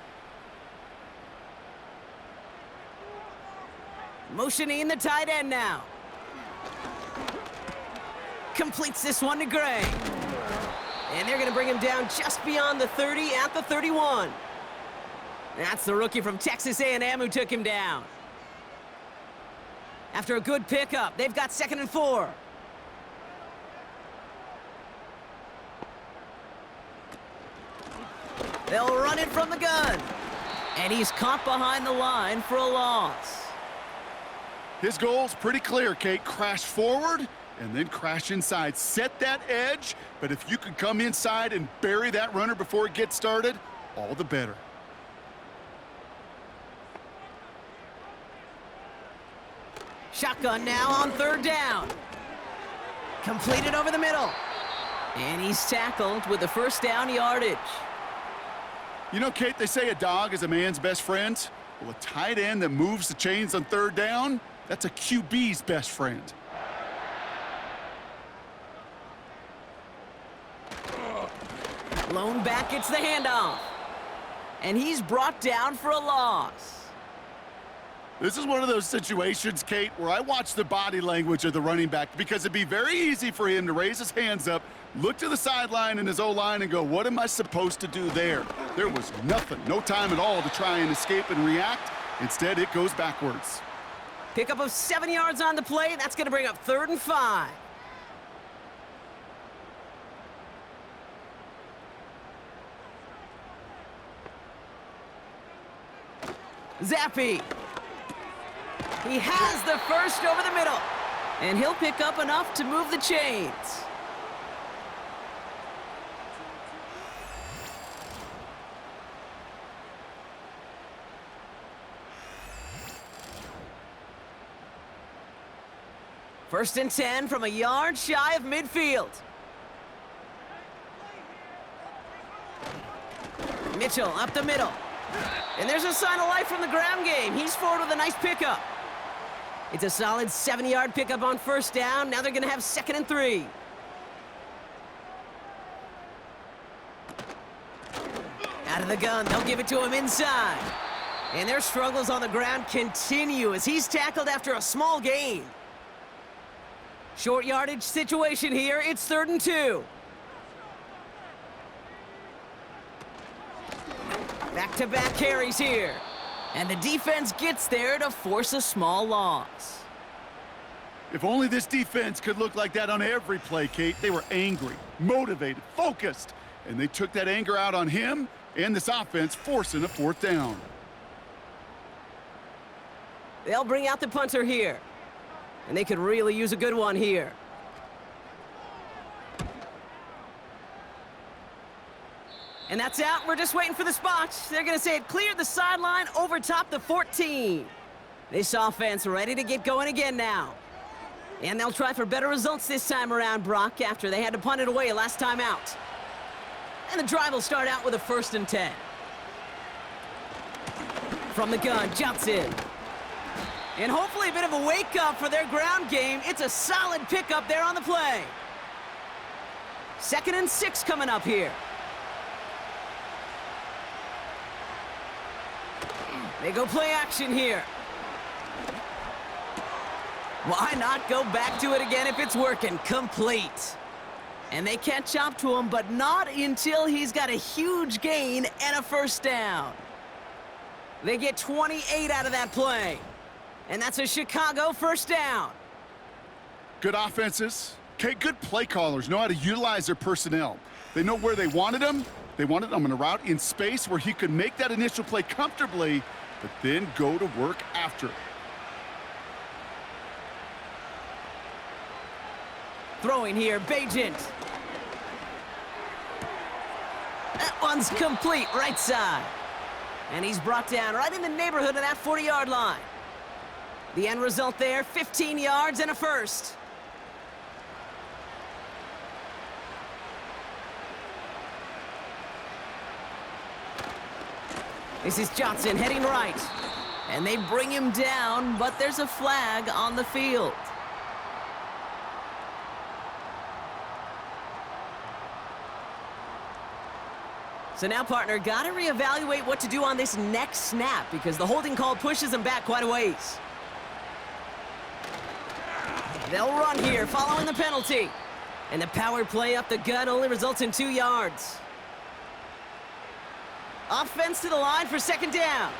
Motioning the tight end now. Completes this one to Gray. And they're going to bring him down just beyond the 30 at the 31. That's the rookie from Texas A&M who took him down. After a good pickup, they've got 2nd and 4. They'll run it from the gun. And he's caught behind the line for a loss. His goal's pretty clear, Kate. Crash forward and then crash inside. Set that edge, but if you can come inside and bury that runner before it gets started, all the better. Shotgun now on third down. Completed over the middle. And he's tackled with the first down yardage. You know, Kate, they say a dog is a man's best friend. Well, a tight end that moves the chains on third down, that's a QB's best friend. Lone back gets the handoff. And he's brought down for a loss. This is one of those situations, Kate, where I watch the body language of the running back because it'd be very easy for him to raise his hands up, look to the sideline in his O-line and go, what am I supposed to do there? There was nothing, no time at all to try and escape and react. Instead, it goes backwards. Pickup of 7 yards on the play. That's going to bring up 3rd and 5. Zappy. He has the first over the middle. And he'll pick up enough to move the chains. First and 10 from a yard shy of midfield. Mitchell up the middle. And there's a sign of life from the ground game. He's forward with a nice pickup. It's a solid 7-yard pickup on first down. Now they're going to have 2nd and 3. Out of the gun, they'll give it to him inside. And their struggles on the ground continue as he's tackled after a small gain. Short yardage situation here. It's 3rd and 2. Back-to-back carries here. And the defense gets there to force a small loss. If only this defense could look like that on every play, Kate. They were angry, motivated, focused, and they took that anger out on him and this offense, forcing a 4th down. They'll bring out the punter here. And they could really use a good one here. And that's out. We're just waiting for the spot. They're going to say it cleared the sideline over top the 14. This offense ready to get going again now. And they'll try for better results this time around, Brock, after they had to punt it away last time out. And the drive will start out with a 1st and 10. From the gun, Johnson. And hopefully a bit of a wake-up for their ground game. It's a solid pickup there on the play. 2nd and 6 coming up here. They go play action here. Why not go back to it again if it's working? Complete. And they catch up to him, but not until he's got a huge gain and a 1st down. They get 28 out of that play. And that's a Chicago 1st down. Good offenses. Okay, good play callers know how to utilize their personnel. They know where they wanted them. They wanted them in a route in space where he could make that initial play comfortably, but then go to work after it. Throwing here, Bajent. That one's complete, right side. And he's brought down right in the neighborhood of that 40-yard line. The end result there, 15 yards and a 1st. This is Johnson heading right. And they bring him down, but there's a flag on the field. So now, partner, got to reevaluate what to do on this next snap because the holding call pushes him back quite a ways. They'll run here following the penalty. And the power play up the gut only results in 2 yards. Offense to the line for 2nd down.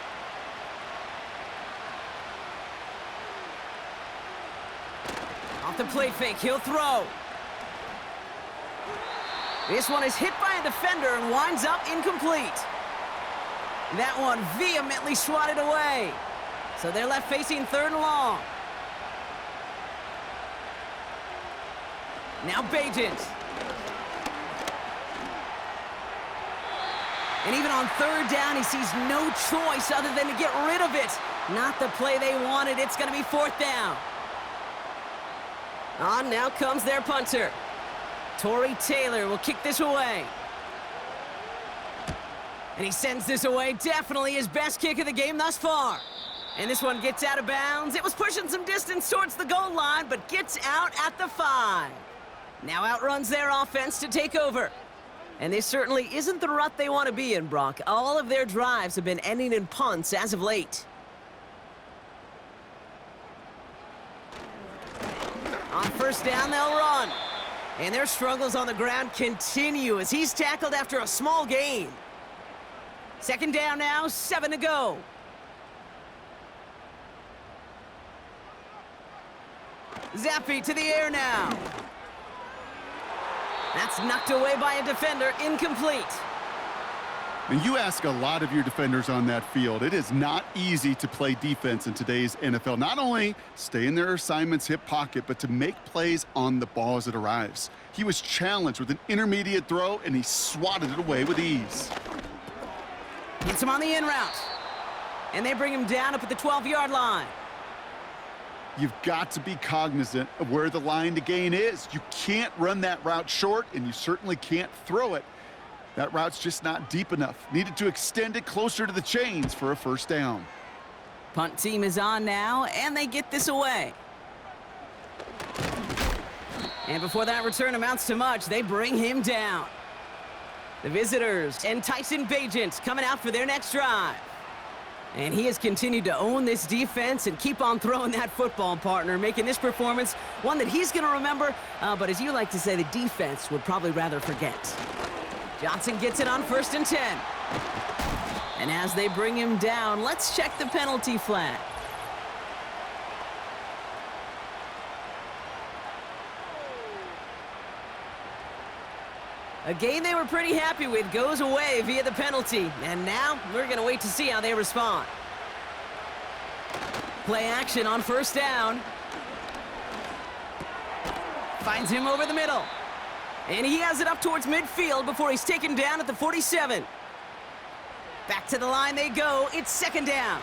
Off the play fake, he'll throw. This one is hit by a defender and winds up incomplete. That one vehemently swatted away. So they're left facing 3rd and long. Now Bajent. And even on 3rd down, he sees no choice other than to get rid of it. Not the play they wanted. It's going to be 4th down. On now comes their punter. Torrey Taylor will kick this away. And he sends this away. Definitely his best kick of the game thus far. And this one gets out of bounds. It was pushing some distance towards the goal line, but gets out at the 5. Now outruns their offense to take over. And this certainly isn't the rut they want to be in, Brock. All of their drives have been ending in punts as of late. On first down, they'll run. And their struggles on the ground continue as he's tackled after a small gain. Second down now, 7 to go. Zappi to the air now. That's knocked away by a defender, incomplete. And you ask a lot of your defenders on that field. It is not easy to play defense in today's NFL. Not only stay in their assignment's hip pocket, but to make plays on the ball as it arrives. He was challenged with an intermediate throw, and he swatted it away with ease. Hits him on the in route. And they bring him down up at the 12-yard line. You've got to be cognizant of where the line to gain is. You can't run that route short, and you certainly can't throw it. That route's just not deep enough. Needed to extend it closer to the chains for a first down. Punt team is on now, and they get this away. And before that return amounts to much, they bring him down. The visitors and Tyson Bagent coming out for their next drive. And he has continued to own this defense and keep on throwing that football, partner, making this performance one that he's going to remember, but as you like to say, the defense would probably rather forget. Johnson gets it on first and 10. And as they bring him down, let's check the penalty flag. A game they were pretty happy with goes away via the penalty. And now we're going to wait to see how they respond. Play action on first down. Finds him over the middle. And he has it up towards midfield before he's taken down at the 47. Back to the line they go. It's second down.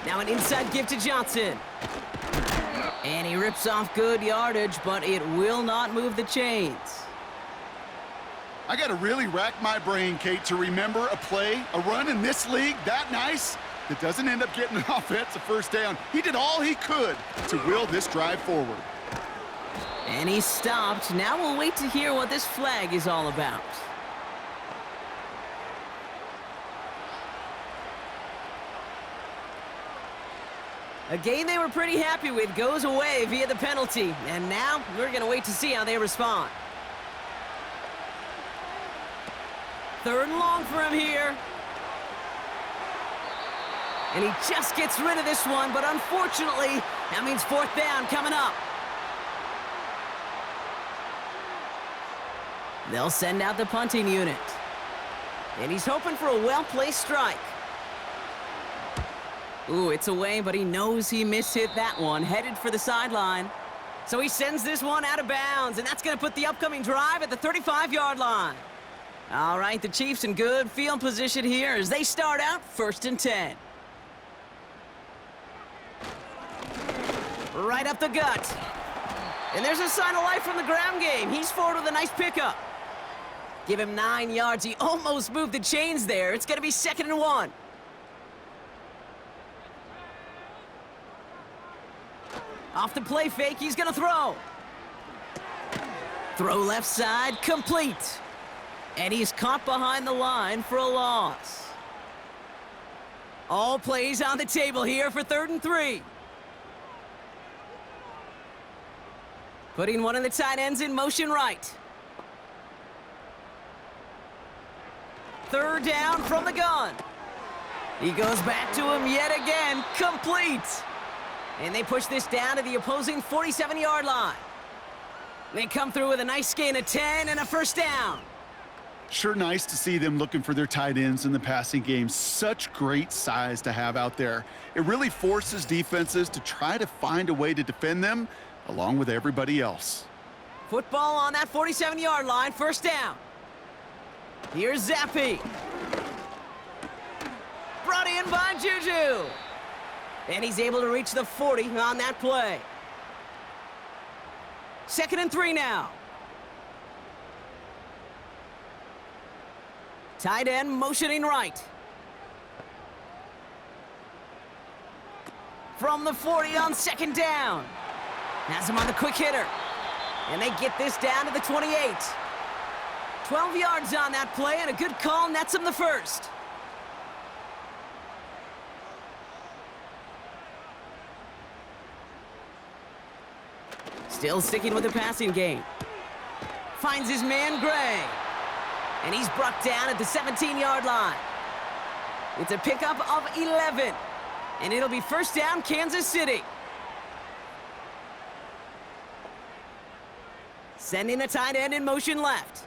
Now an inside give to Johnson. And he rips off good yardage, but it will not move the chains. I got to really rack my brain, Kate, to remember a play, a run in this league that nice that doesn't end up getting an offensive first down. He did all he could to will this drive forward. And he stopped. Now we'll wait to hear what this flag is all about. A game they were pretty happy with goes away via the penalty. And now we're going to wait to see how they respond. Third and long for him here. And he just gets rid of this one, but unfortunately, that means fourth down coming up. They'll send out the punting unit. And he's hoping for a well-placed strike. Ooh, it's away, but he knows he mishit that one, headed for the sideline. So he sends this one out of bounds, and that's going to put the upcoming drive at the 35-yard line. All right, the Chiefs in good field position here as they start out first and 10. Right up the gut. And there's a sign of life from the ground game. He's forward with a nice pickup. Give him 9 yards. He almost moved the chains there. It's going to be second and 1. Off the play fake, he's going to throw. Throw left side, complete. And he's caught behind the line for a loss. All plays on the table here for 3rd and 3. Putting one of the tight ends in motion right. Third down from the gun. He goes back to him yet again, complete. And they push this down to the opposing 47-yard line. They come through with a nice gain of 10 and a first down. Sure nice to see them looking for their tight ends in the passing game. Such great size to have out there. It really forces defenses to try to find a way to defend them along with everybody else. Football on that 47-yard line, first down. Here's Zappi. Brought in by Juju. And he's able to reach the 40 on that play. 2nd and 3 now. Tight end motioning right. From the 40 on 2nd down. Has him on the quick hitter. And they get this down to the 28. 12 yards on that play, and a good call nets him the first. Still sticking with the passing game. Finds his man, Gray. And he's brought down at the 17-yard line. It's a pickup of 11. And it'll be 1st down, Kansas City. Sending the tight end in motion left.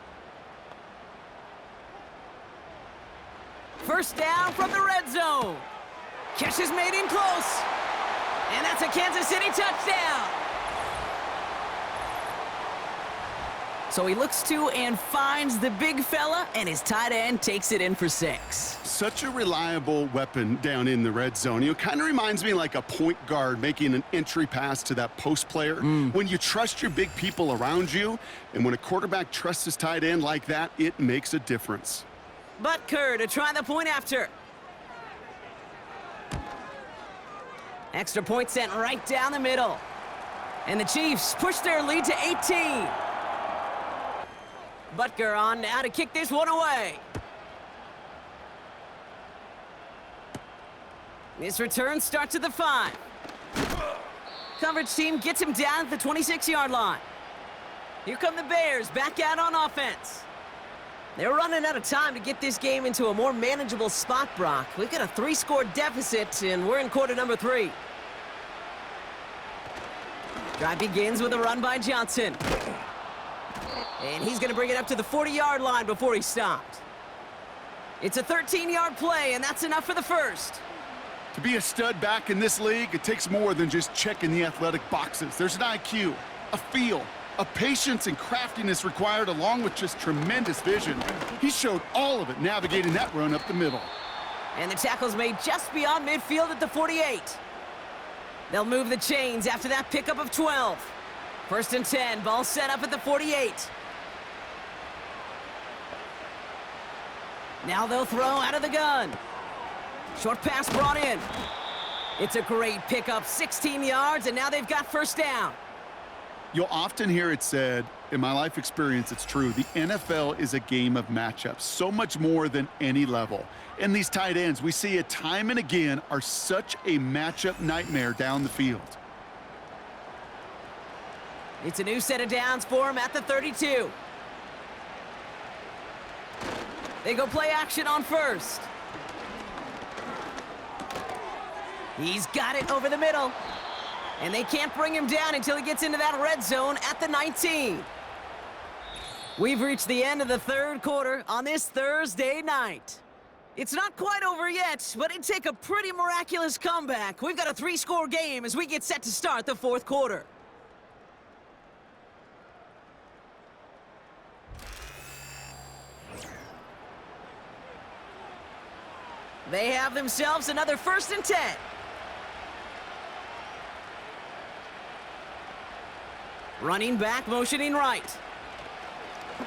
1st down from the red zone. Catch is made in close. And that's a Kansas City touchdown. So he looks to and finds the big fella, and his tight end takes it in for 6. Such a reliable weapon down in the red zone. You know, kind of reminds me like a point guard making an entry pass to that post player. When you trust your big people around you, and when a quarterback trusts his tight end like that, it makes a difference. Butker to try the point after. Extra point sent right down the middle. And the Chiefs push their lead to 18. Butker on now to kick this one away. This return starts at the 5. Coverage team gets him down at the 26-yard line. Here come the Bears back out on offense. They're running out of time to get this game into a more manageable spot, Brock. We've got a 3-score deficit, and we're in quarter number 3. Drive begins with a run by Johnson. And he's going to bring it up to the 40-yard line before he's stopped. It's a 13-yard play, and that's enough for the first. To be a stud back in this league, it takes more than just checking the athletic boxes. There's an IQ, a feel, a patience and craftiness required, along with just tremendous vision. He showed all of it navigating that run up the middle. And the tackle's made just beyond midfield at the 48. They'll move the chains after that pickup of 12. 1st and 10, ball set up at the 48. Now they'll throw out of the gun. Short pass brought in. It's a great pickup, 16 yards, and now they've got 1st down. You'll often hear it said, in my life experience, it's true, the NFL is a game of matchups, so much more than any level. And these tight ends, we see it time and again, are such a matchup nightmare down the field. It's a new set of downs for him at the 32. They go play action on 1st. He's got it over the middle. And they can't bring him down until he gets into that red zone at the 19. We've reached the end of the 3rd quarter on this Thursday night. It's not quite over yet, but it'd take a pretty miraculous comeback. We've got a 3-score game as we get set to start the 4th quarter. They have themselves another 1st and 10. Running back, motioning right.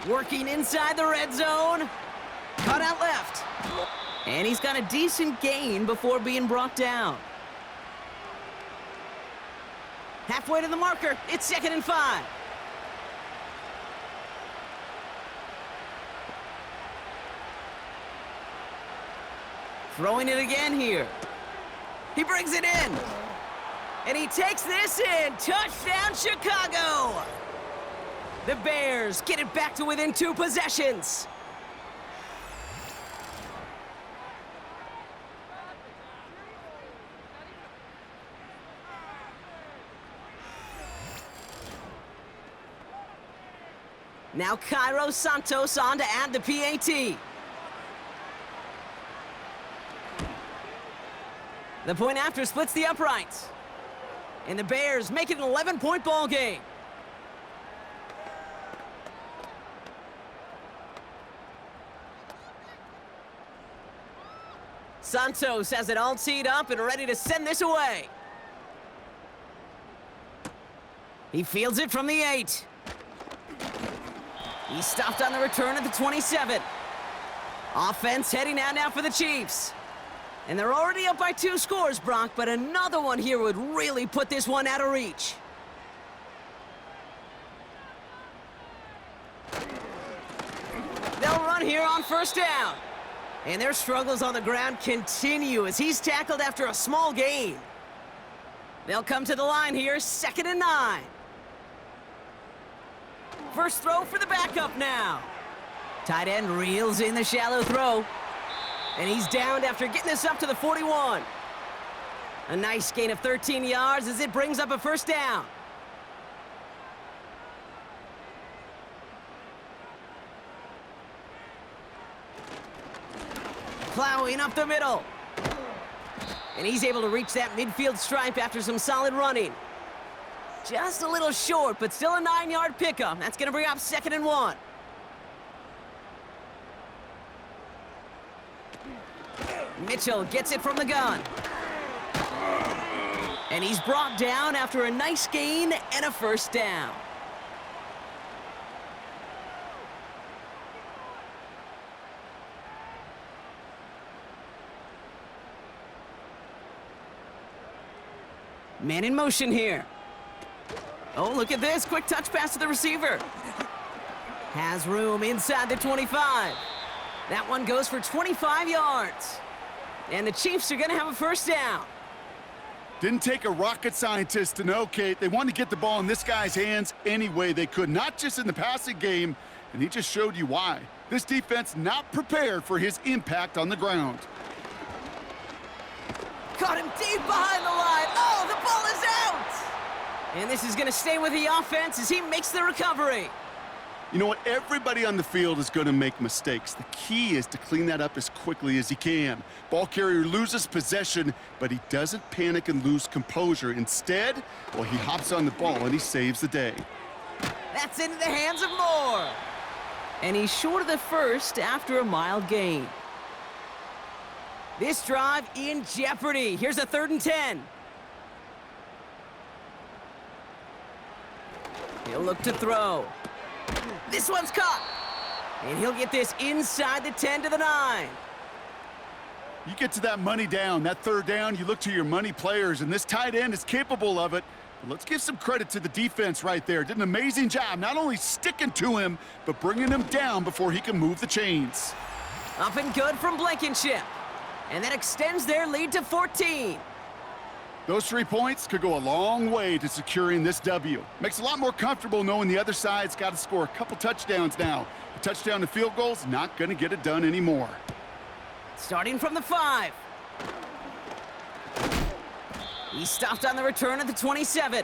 Working inside the red zone. Cut out left. And he's got a decent gain before being brought down. Halfway to the marker. It's 2nd and 5. Throwing it again here. He brings it in. And he takes this in. Touchdown, Chicago. The Bears get it back to within 2 possessions. Now Cairo Santos on to add the PAT. The point after splits the uprights. And the Bears make it an 11-point ball game. Santos has it all teed up and ready to send this away. He fields it from the 8. He stopped on the return at the 27. Offense heading out now for the Chiefs. And they're already up by 2 scores, Brock, but another one here would really put this one out of reach. They'll run here on first down. And their struggles on the ground continue as he's tackled after a small gain. They'll come to the line here, 2nd and 9. First throw for the backup now. Tight end reels in the shallow throw. And he's downed after getting this up to the 41. A nice gain of 13 yards as it brings up a first down. Plowing up the middle. And he's able to reach that midfield stripe after some solid running. Just a little short, but still a 9-yard pickup. That's going to bring up 2nd and 1. Mitchell gets it from the gun. And he's brought down after a nice gain and a first down. Man in motion here. Oh, look at this. Quick touch pass to the receiver. Has room inside the 25. That one goes for 25 yards. And the Chiefs are going to have a first down. Didn't take a rocket scientist to know, Kate. They wanted to get the ball in this guy's hands any way they could, not just in the passing game, and he just showed you why. This defense not prepared for his impact on the ground. Caught him deep behind the line. Oh, the ball is out! And this is going to stay with the offense as he makes the recovery. You know what? Everybody on the field is going to make mistakes. The key is to clean that up as quickly as he can. Ball carrier loses possession, but he doesn't panic and lose composure. Instead, well, he hops on the ball and he saves the day. That's into the hands of Moore. And he's short of the first after a mild gain. This drive in jeopardy. Here's a 3rd and 10. He'll look to throw. This one's caught. And he'll get this inside the 10 to the 9. You get to that money down, that 3rd down, you look to your money players, and this tight end is capable of it. But let's give some credit to the defense right there. Did an amazing job not only sticking to him, but bringing him down before he can move the chains. Up and good from Blankenship. And that extends their lead to 14. Those 3 points could go a long way to securing this W. Makes it a lot more comfortable knowing the other side's got to score a couple touchdowns now. A touchdown to field goal's not going to get it done anymore. Starting from the 5. He stopped on the return at the 27.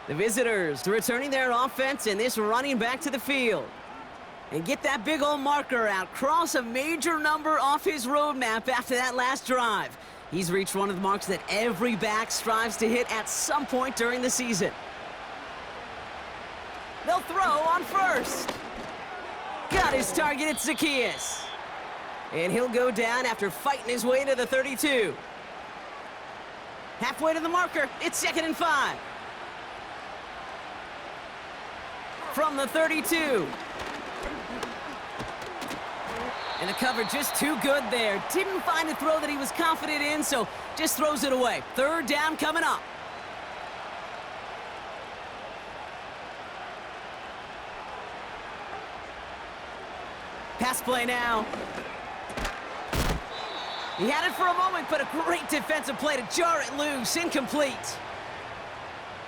The visitors returning their offense and this running back to the field. And get that big old marker out. Cross a major number off his roadmap after that last drive. He's reached one of the marks that every back strives to hit at some point during the season. They'll throw on first. Got his target at Zacchaeus. And he'll go down after fighting his way to the 32. Halfway to the marker, it's 2nd and 5. From the 32. And the cover just too good there. Didn't find a throw that he was confident in, so just throws it away. 3rd down coming up. Pass play now. He had it for a moment, but a great defensive play to jar it loose. Incomplete.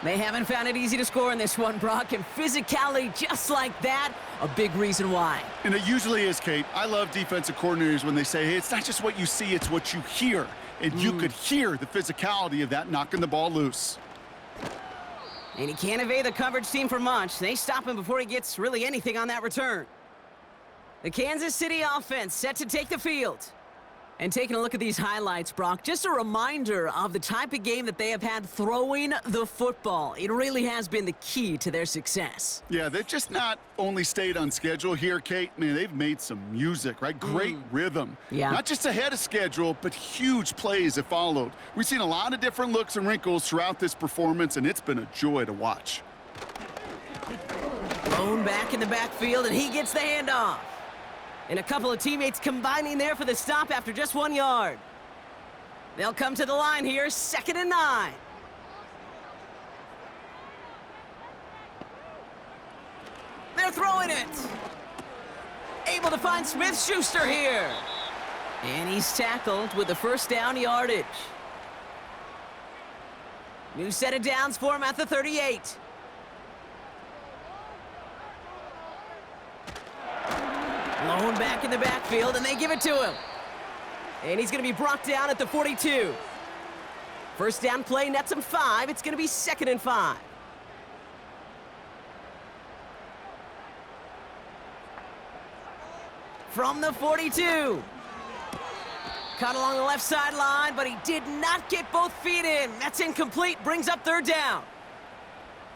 They haven't found it easy to score in this one, Brock, and physicality just like that, a big reason why. And it usually is, Kate. I love defensive coordinators when they say, hey, it's not just what you see, it's what you hear. And you could hear the physicality of that knocking the ball loose. And he can't evade the coverage team for much. They stop him before he gets really anything on that return. The Kansas City offense set to take the field. And taking a look at these highlights, Brock, just a reminder of the type of game that they have had throwing the football. It really has been the key to their success. Yeah, they've just not only stayed on schedule here, Kate. Man, they've made some music, right? Great rhythm. Yeah. Not just ahead of schedule, but huge plays have followed. We've seen a lot of different looks and wrinkles throughout this performance, and it's been a joy to watch. Thrown back in the backfield, and he gets the handoff. And a couple of teammates combining there for the stop after just 1 yard. They'll come to the line here, 2nd and 9. They're throwing it. Able to find Smith-Schuster here. And he's tackled with the first down yardage. New set of downs for him at the 38. Lone back in the backfield, and they give it to him. And he's going to be brought down at the 42. First down play nets him 5. It's going to be 2nd and 5. From the 42. Caught along the left sideline, but he did not get both feet in. That's incomplete, brings up 3rd down.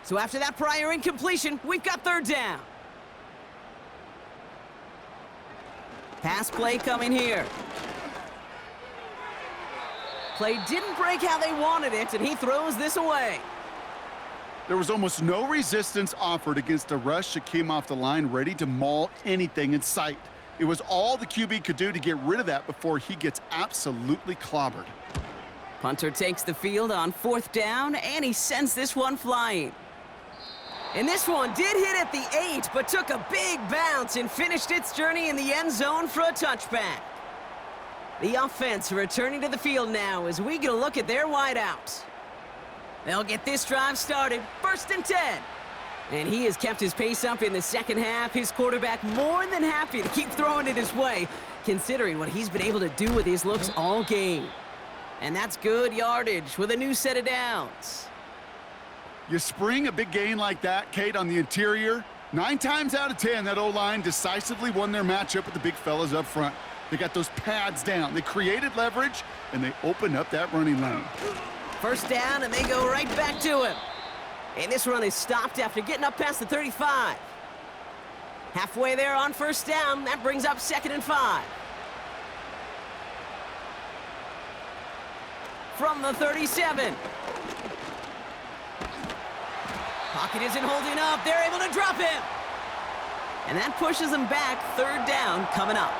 So after that prior incompletion, we've got 3rd down. Pass play coming here. Play didn't break how they wanted it, and he throws this away. There was almost no resistance offered against a rush that came off the line ready to maul anything in sight. It was all the QB could do to get rid of that before he gets absolutely clobbered. Punter takes the field on 4th down, and he sends this one flying. And this one did hit at the 8, but took a big bounce and finished its journey in the end zone for a touchback. The offense returning to the field now as we get a look at their wideouts. They'll get this drive started, 1st and 10. And he has kept his pace up in the second half. His quarterback more than happy to keep throwing it his way, considering what he's been able to do with his looks all game. And that's good yardage with a new set of downs. You spring a big gain like that, Kate, on the interior. 9 times out of 10, that O-line decisively won their matchup with the big fellas up front. They got those pads down. They created leverage, and they opened up that running lane. First down, and they go right back to him. And this run is stopped after getting up past the 35. Halfway there on 1st down. That brings up 2nd and 5. From the 37. Pocket isn't holding up. They're able to drop him. And that pushes them back. 3rd down coming up.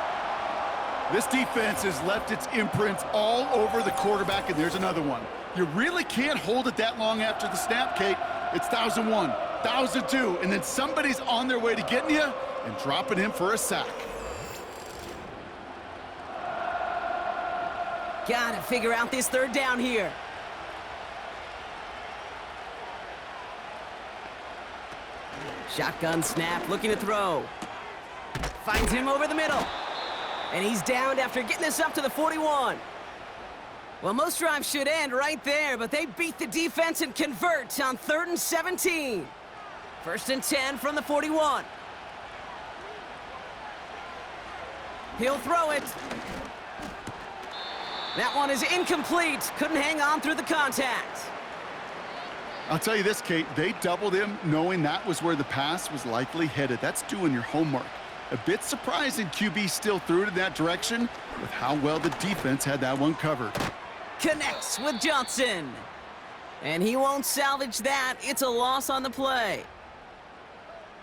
This defense has left its imprints all over the quarterback, and there's another one. You really can't hold it that long after the snap, Kate. It's 1,001, 1,002, and then somebody's on their way to getting you and dropping him for a sack. Gotta figure out this 3rd down here. Shotgun snap, looking to throw. Finds him over the middle. And he's downed after getting this up to the 41. Well, most drives should end right there, but they beat the defense and convert on 3rd and 17. 1st and 10 from the 41. He'll throw it. That one is incomplete. Couldn't hang on through the contact. I'll tell you this, Kate, they doubled him knowing that was where the pass was likely headed. That's doing your homework. A bit surprising QB still threw it in that direction with how well the defense had that one covered. Connects with Johnson. And he won't salvage that. It's a loss on the play.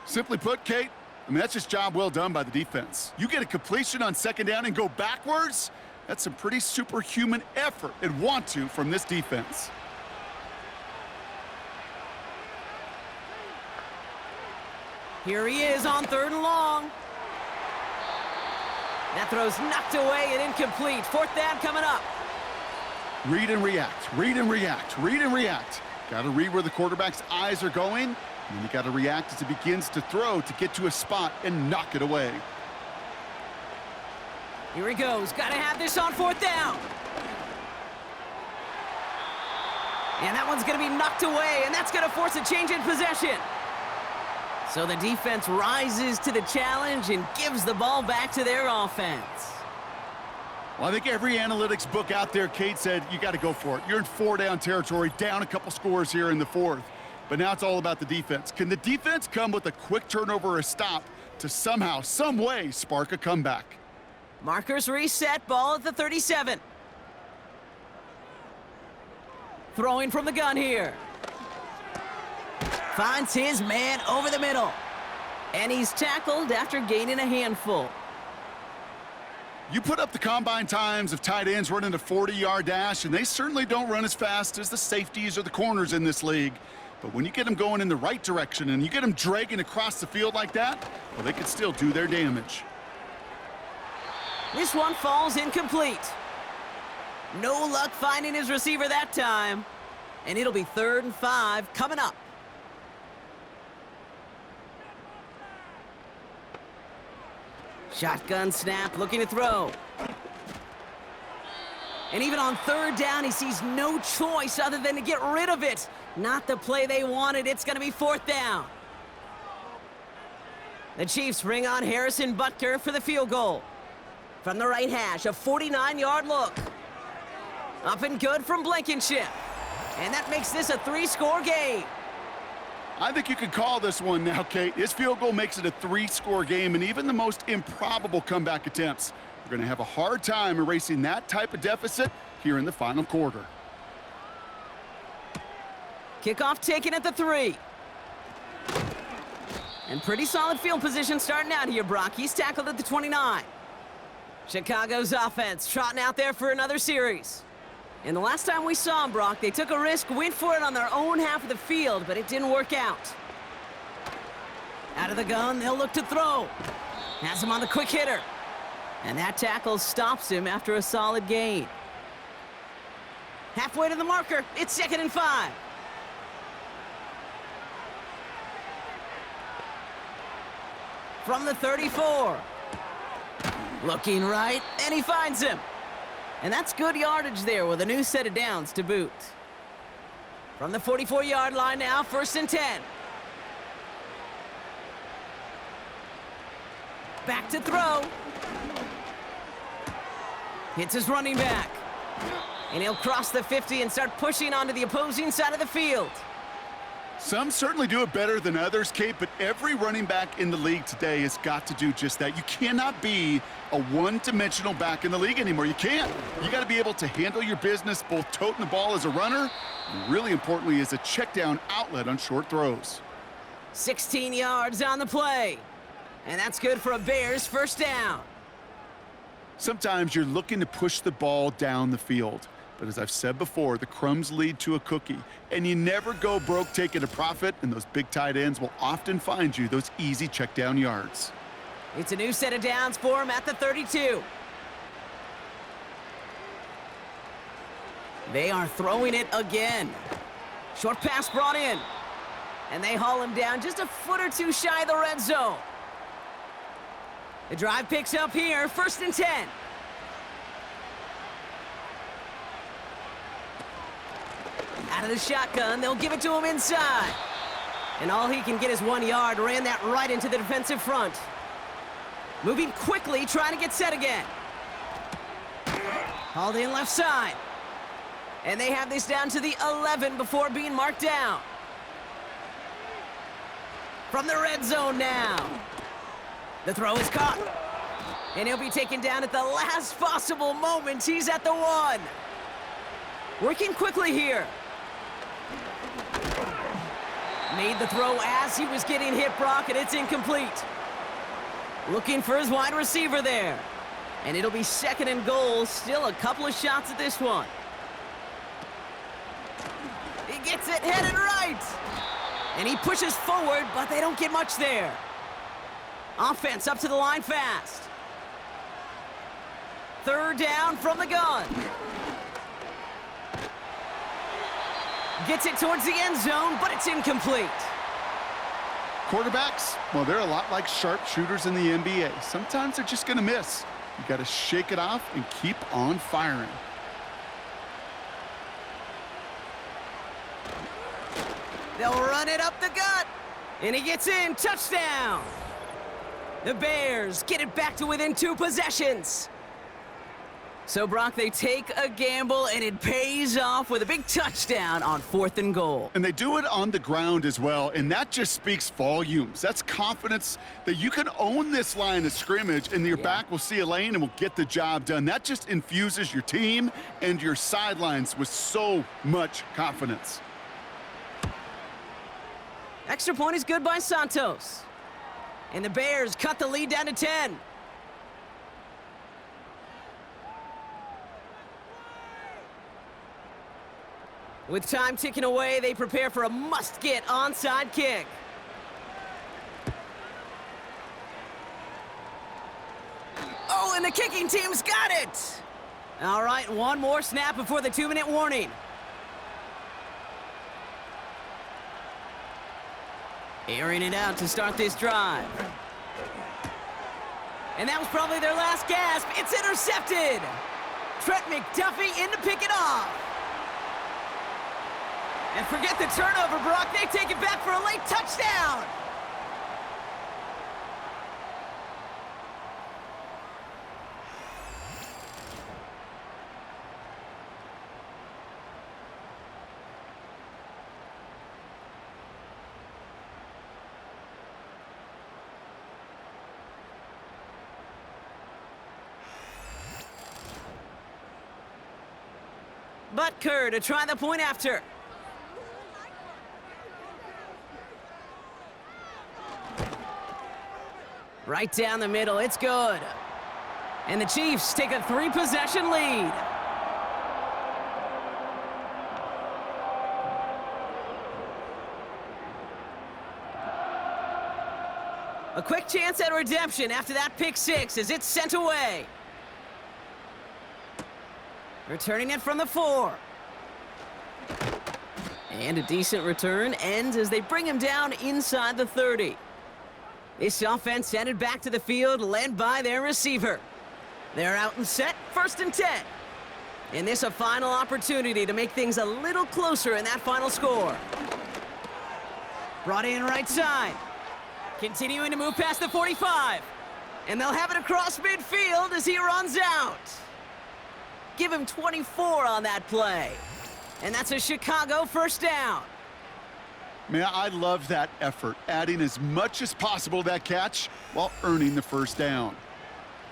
Simply put, Kate, I mean, that's just job well done by the defense. You get a completion on 2nd down and go backwards, that's some pretty superhuman effort and want to from this defense. Here he is on 3rd and long. That throw's knocked away and incomplete. 4th down coming up. Read and react, read and react, read and react. Got to read where the quarterback's eyes are going, and then you got to react as he begins to throw to get to a spot and knock it away. Here he goes. Got to have this on 4th down. And that one's going to be knocked away, and that's going to force a change in possession. So the defense rises to the challenge and gives the ball back to their offense. Well, I think every analytics book out there, Kate, said you got to go for it. You're in 4-down territory, down a couple scores here in the fourth. But now it's all about the defense. Can the defense come with a quick turnover or a stop to somehow, some way, spark a comeback? Markers reset, ball at the 37. Throwing from the gun here. Finds his man over the middle. And he's tackled after gaining a handful. You put up the combine times of tight ends running a 40-yard dash, and they certainly don't run as fast as the safeties or the corners in this league. But when you get them going in the right direction and you get them dragging across the field like that, well, they can still do their damage. This one falls incomplete. No luck finding his receiver that time. And it'll be 3rd and 5 coming up. Shotgun snap, looking to throw. And even on 3rd down, he sees no choice other than to get rid of it. Not the play they wanted. It's going to be 4th down. The Chiefs bring on Harrison Butker for the field goal. From the right hash, a 49-yard look. Up and good from Blankenship. And that makes this a 3-score game. I think you could call this one now, Kate. His field goal makes it a 3-score game, and even the most improbable comeback attempts are going to have a hard time erasing that type of deficit here in the final quarter. Kickoff taken at the 3. And pretty solid field position starting out here, Brock. He's tackled at the 29. Chicago's offense trotting out there for another series. And the last time we saw him, Brock, they took a risk, went for it on their own half of the field, but it didn't work out. Out of the gun, they'll look to throw. Has him on the quick hitter. And that tackle stops him after a solid gain. Halfway to the marker, it's 2nd and 5. From the 34. Looking right, and he finds him. And that's good yardage there with a new set of downs to boot. From the 44-yard line now, 1st and 10. Back to throw. Hits his running back. And he'll cross the 50 and start pushing onto the opposing side of the field. Some certainly do it better than others, Kate, but every running back in the league today has got to do just that. You cannot be a one-dimensional back in the league anymore. You can't. You got to be able to handle your business, both toting the ball as a runner, and really importantly as a check-down outlet on short throws. 16 yards on the play. And that's good for a Bears 1st down. Sometimes you're looking to push the ball down the field. But as I've said before, the crumbs lead to a cookie. And you never go broke taking a profit, and those big tight ends will often find you those easy check down yards. It's a new set of downs for him at the 32. They are throwing it again. Short pass brought in. And they haul him down just a foot or two shy of the red zone. The drive picks up here, 1st and 10. Out of the shotgun, they'll give it to him inside. And all he can get is 1 yard, ran that right into the defensive front. Moving quickly, trying to get set again. Hauled in left side. And they have this down to the 11 before being marked down. From the red zone now. The throw is caught. And he'll be taken down at the last possible moment. He's at the 1. Working quickly here. Made the throw as he was getting hit, Brock, and it's incomplete. Looking for his wide receiver there. And it'll be 2nd and goal. Still a couple of shots at this one. He gets it headed right. And he pushes forward, but they don't get much there. Offense up to the line fast. 3rd down from the gun. Gets it towards the end zone, but it's incomplete. Quarterbacks, well, they're a lot like sharpshooters in the NBA. Sometimes they're just going to miss. You got to shake it off and keep on firing. They'll run it up the gut. And he gets in. Touchdown. The Bears get it back to within 2 possessions. So, Brock, they take a gamble, and it pays off with a big touchdown on 4th and goal. And they do it on the ground as well, and that just speaks volumes. That's confidence that you can own this line of scrimmage, and your back will see a lane and will get the job done. That just infuses your team and your sidelines with so much confidence. Extra point is good by Santos. And the Bears cut the lead down to 10. With time ticking away, they prepare for a must-get onside kick. Oh, and the kicking team's got it! All right, one more snap before the 2-minute warning. Airing it out to start this drive. And that was probably their last gasp. It's intercepted! Trent McDuffie in to pick it off. And forget the turnover, Brock. They take it back for a late touchdown. Butker to try the point after. Right down the middle, it's good. And the Chiefs take a 3-possession lead. A quick chance at redemption after that pick 6 as it's sent away. Returning it from the 4. And a decent return ends as they bring him down inside the 30. This offense headed back to the field, led by their receiver. They're out and set, 1st and 10. And this a final opportunity to make things a little closer in that final score. Brought in right side. Continuing to move past the 45. And they'll have it across midfield as he runs out. Give him 24 on that play. And that's a Chicago 1st down. Man, I love that effort, adding as much as possible to that catch while earning the 1st down.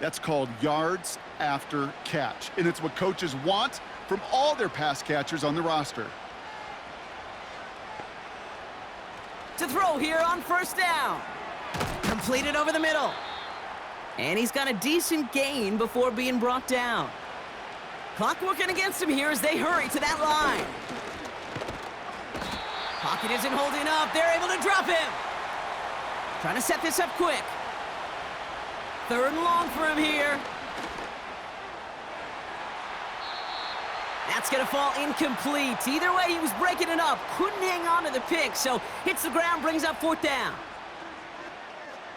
That's called yards after catch, and it's what coaches want from all their pass catchers on the roster. To throw here on 1st down. Completed over the middle. And he's got a decent gain before being brought down. Clock working against him here as they hurry to that line. Pocket isn't holding up. They're able to drop him. Trying to set this up quick. 3rd and long for him here. That's going to fall incomplete. Either way, he was breaking it up. Couldn't hang on to the pick, so hits the ground, brings up 4th down.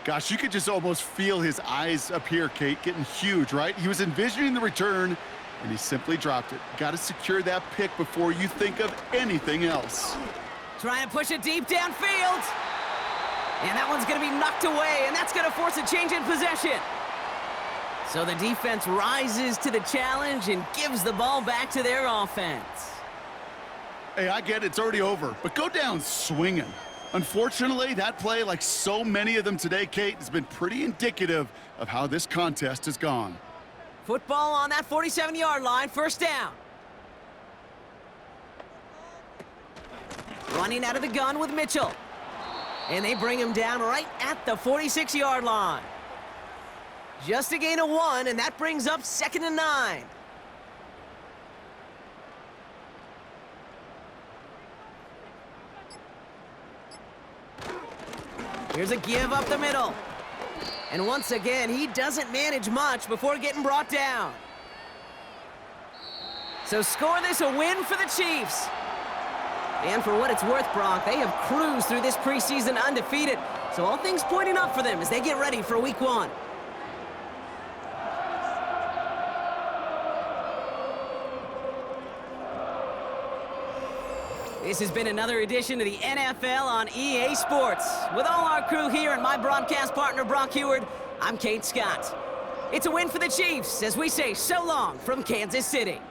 Gosh, you could just almost feel his eyes up here, Kate, getting huge, right? He was envisioning the return, and he simply dropped it. Got to secure that pick before you think of anything else. Trying to push it deep downfield. And that one's going to be knocked away, and that's going to force a change in possession. So the defense rises to the challenge and gives the ball back to their offense. Hey, I get it, it's already over, but go down swinging. Unfortunately, that play, like so many of them today, Kate, has been pretty indicative of how this contest has gone. Football on that 47-yard line, 1st down. Running out of the gun with Mitchell. And they bring him down right at the 46-yard line. Just a gain of 1, and that brings up 2nd and 9. Here's a give up the middle. And once again, he doesn't manage much before getting brought down. So score this a win for the Chiefs. And for what it's worth, Brock, they have cruised through this preseason undefeated. So all things pointing up for them as they get ready for Week 1. This has been another edition of the NFL on EA Sports. With all our crew here and my broadcast partner, Brock Heward, I'm Kate Scott. It's a win for the Chiefs as we say so long from Kansas City.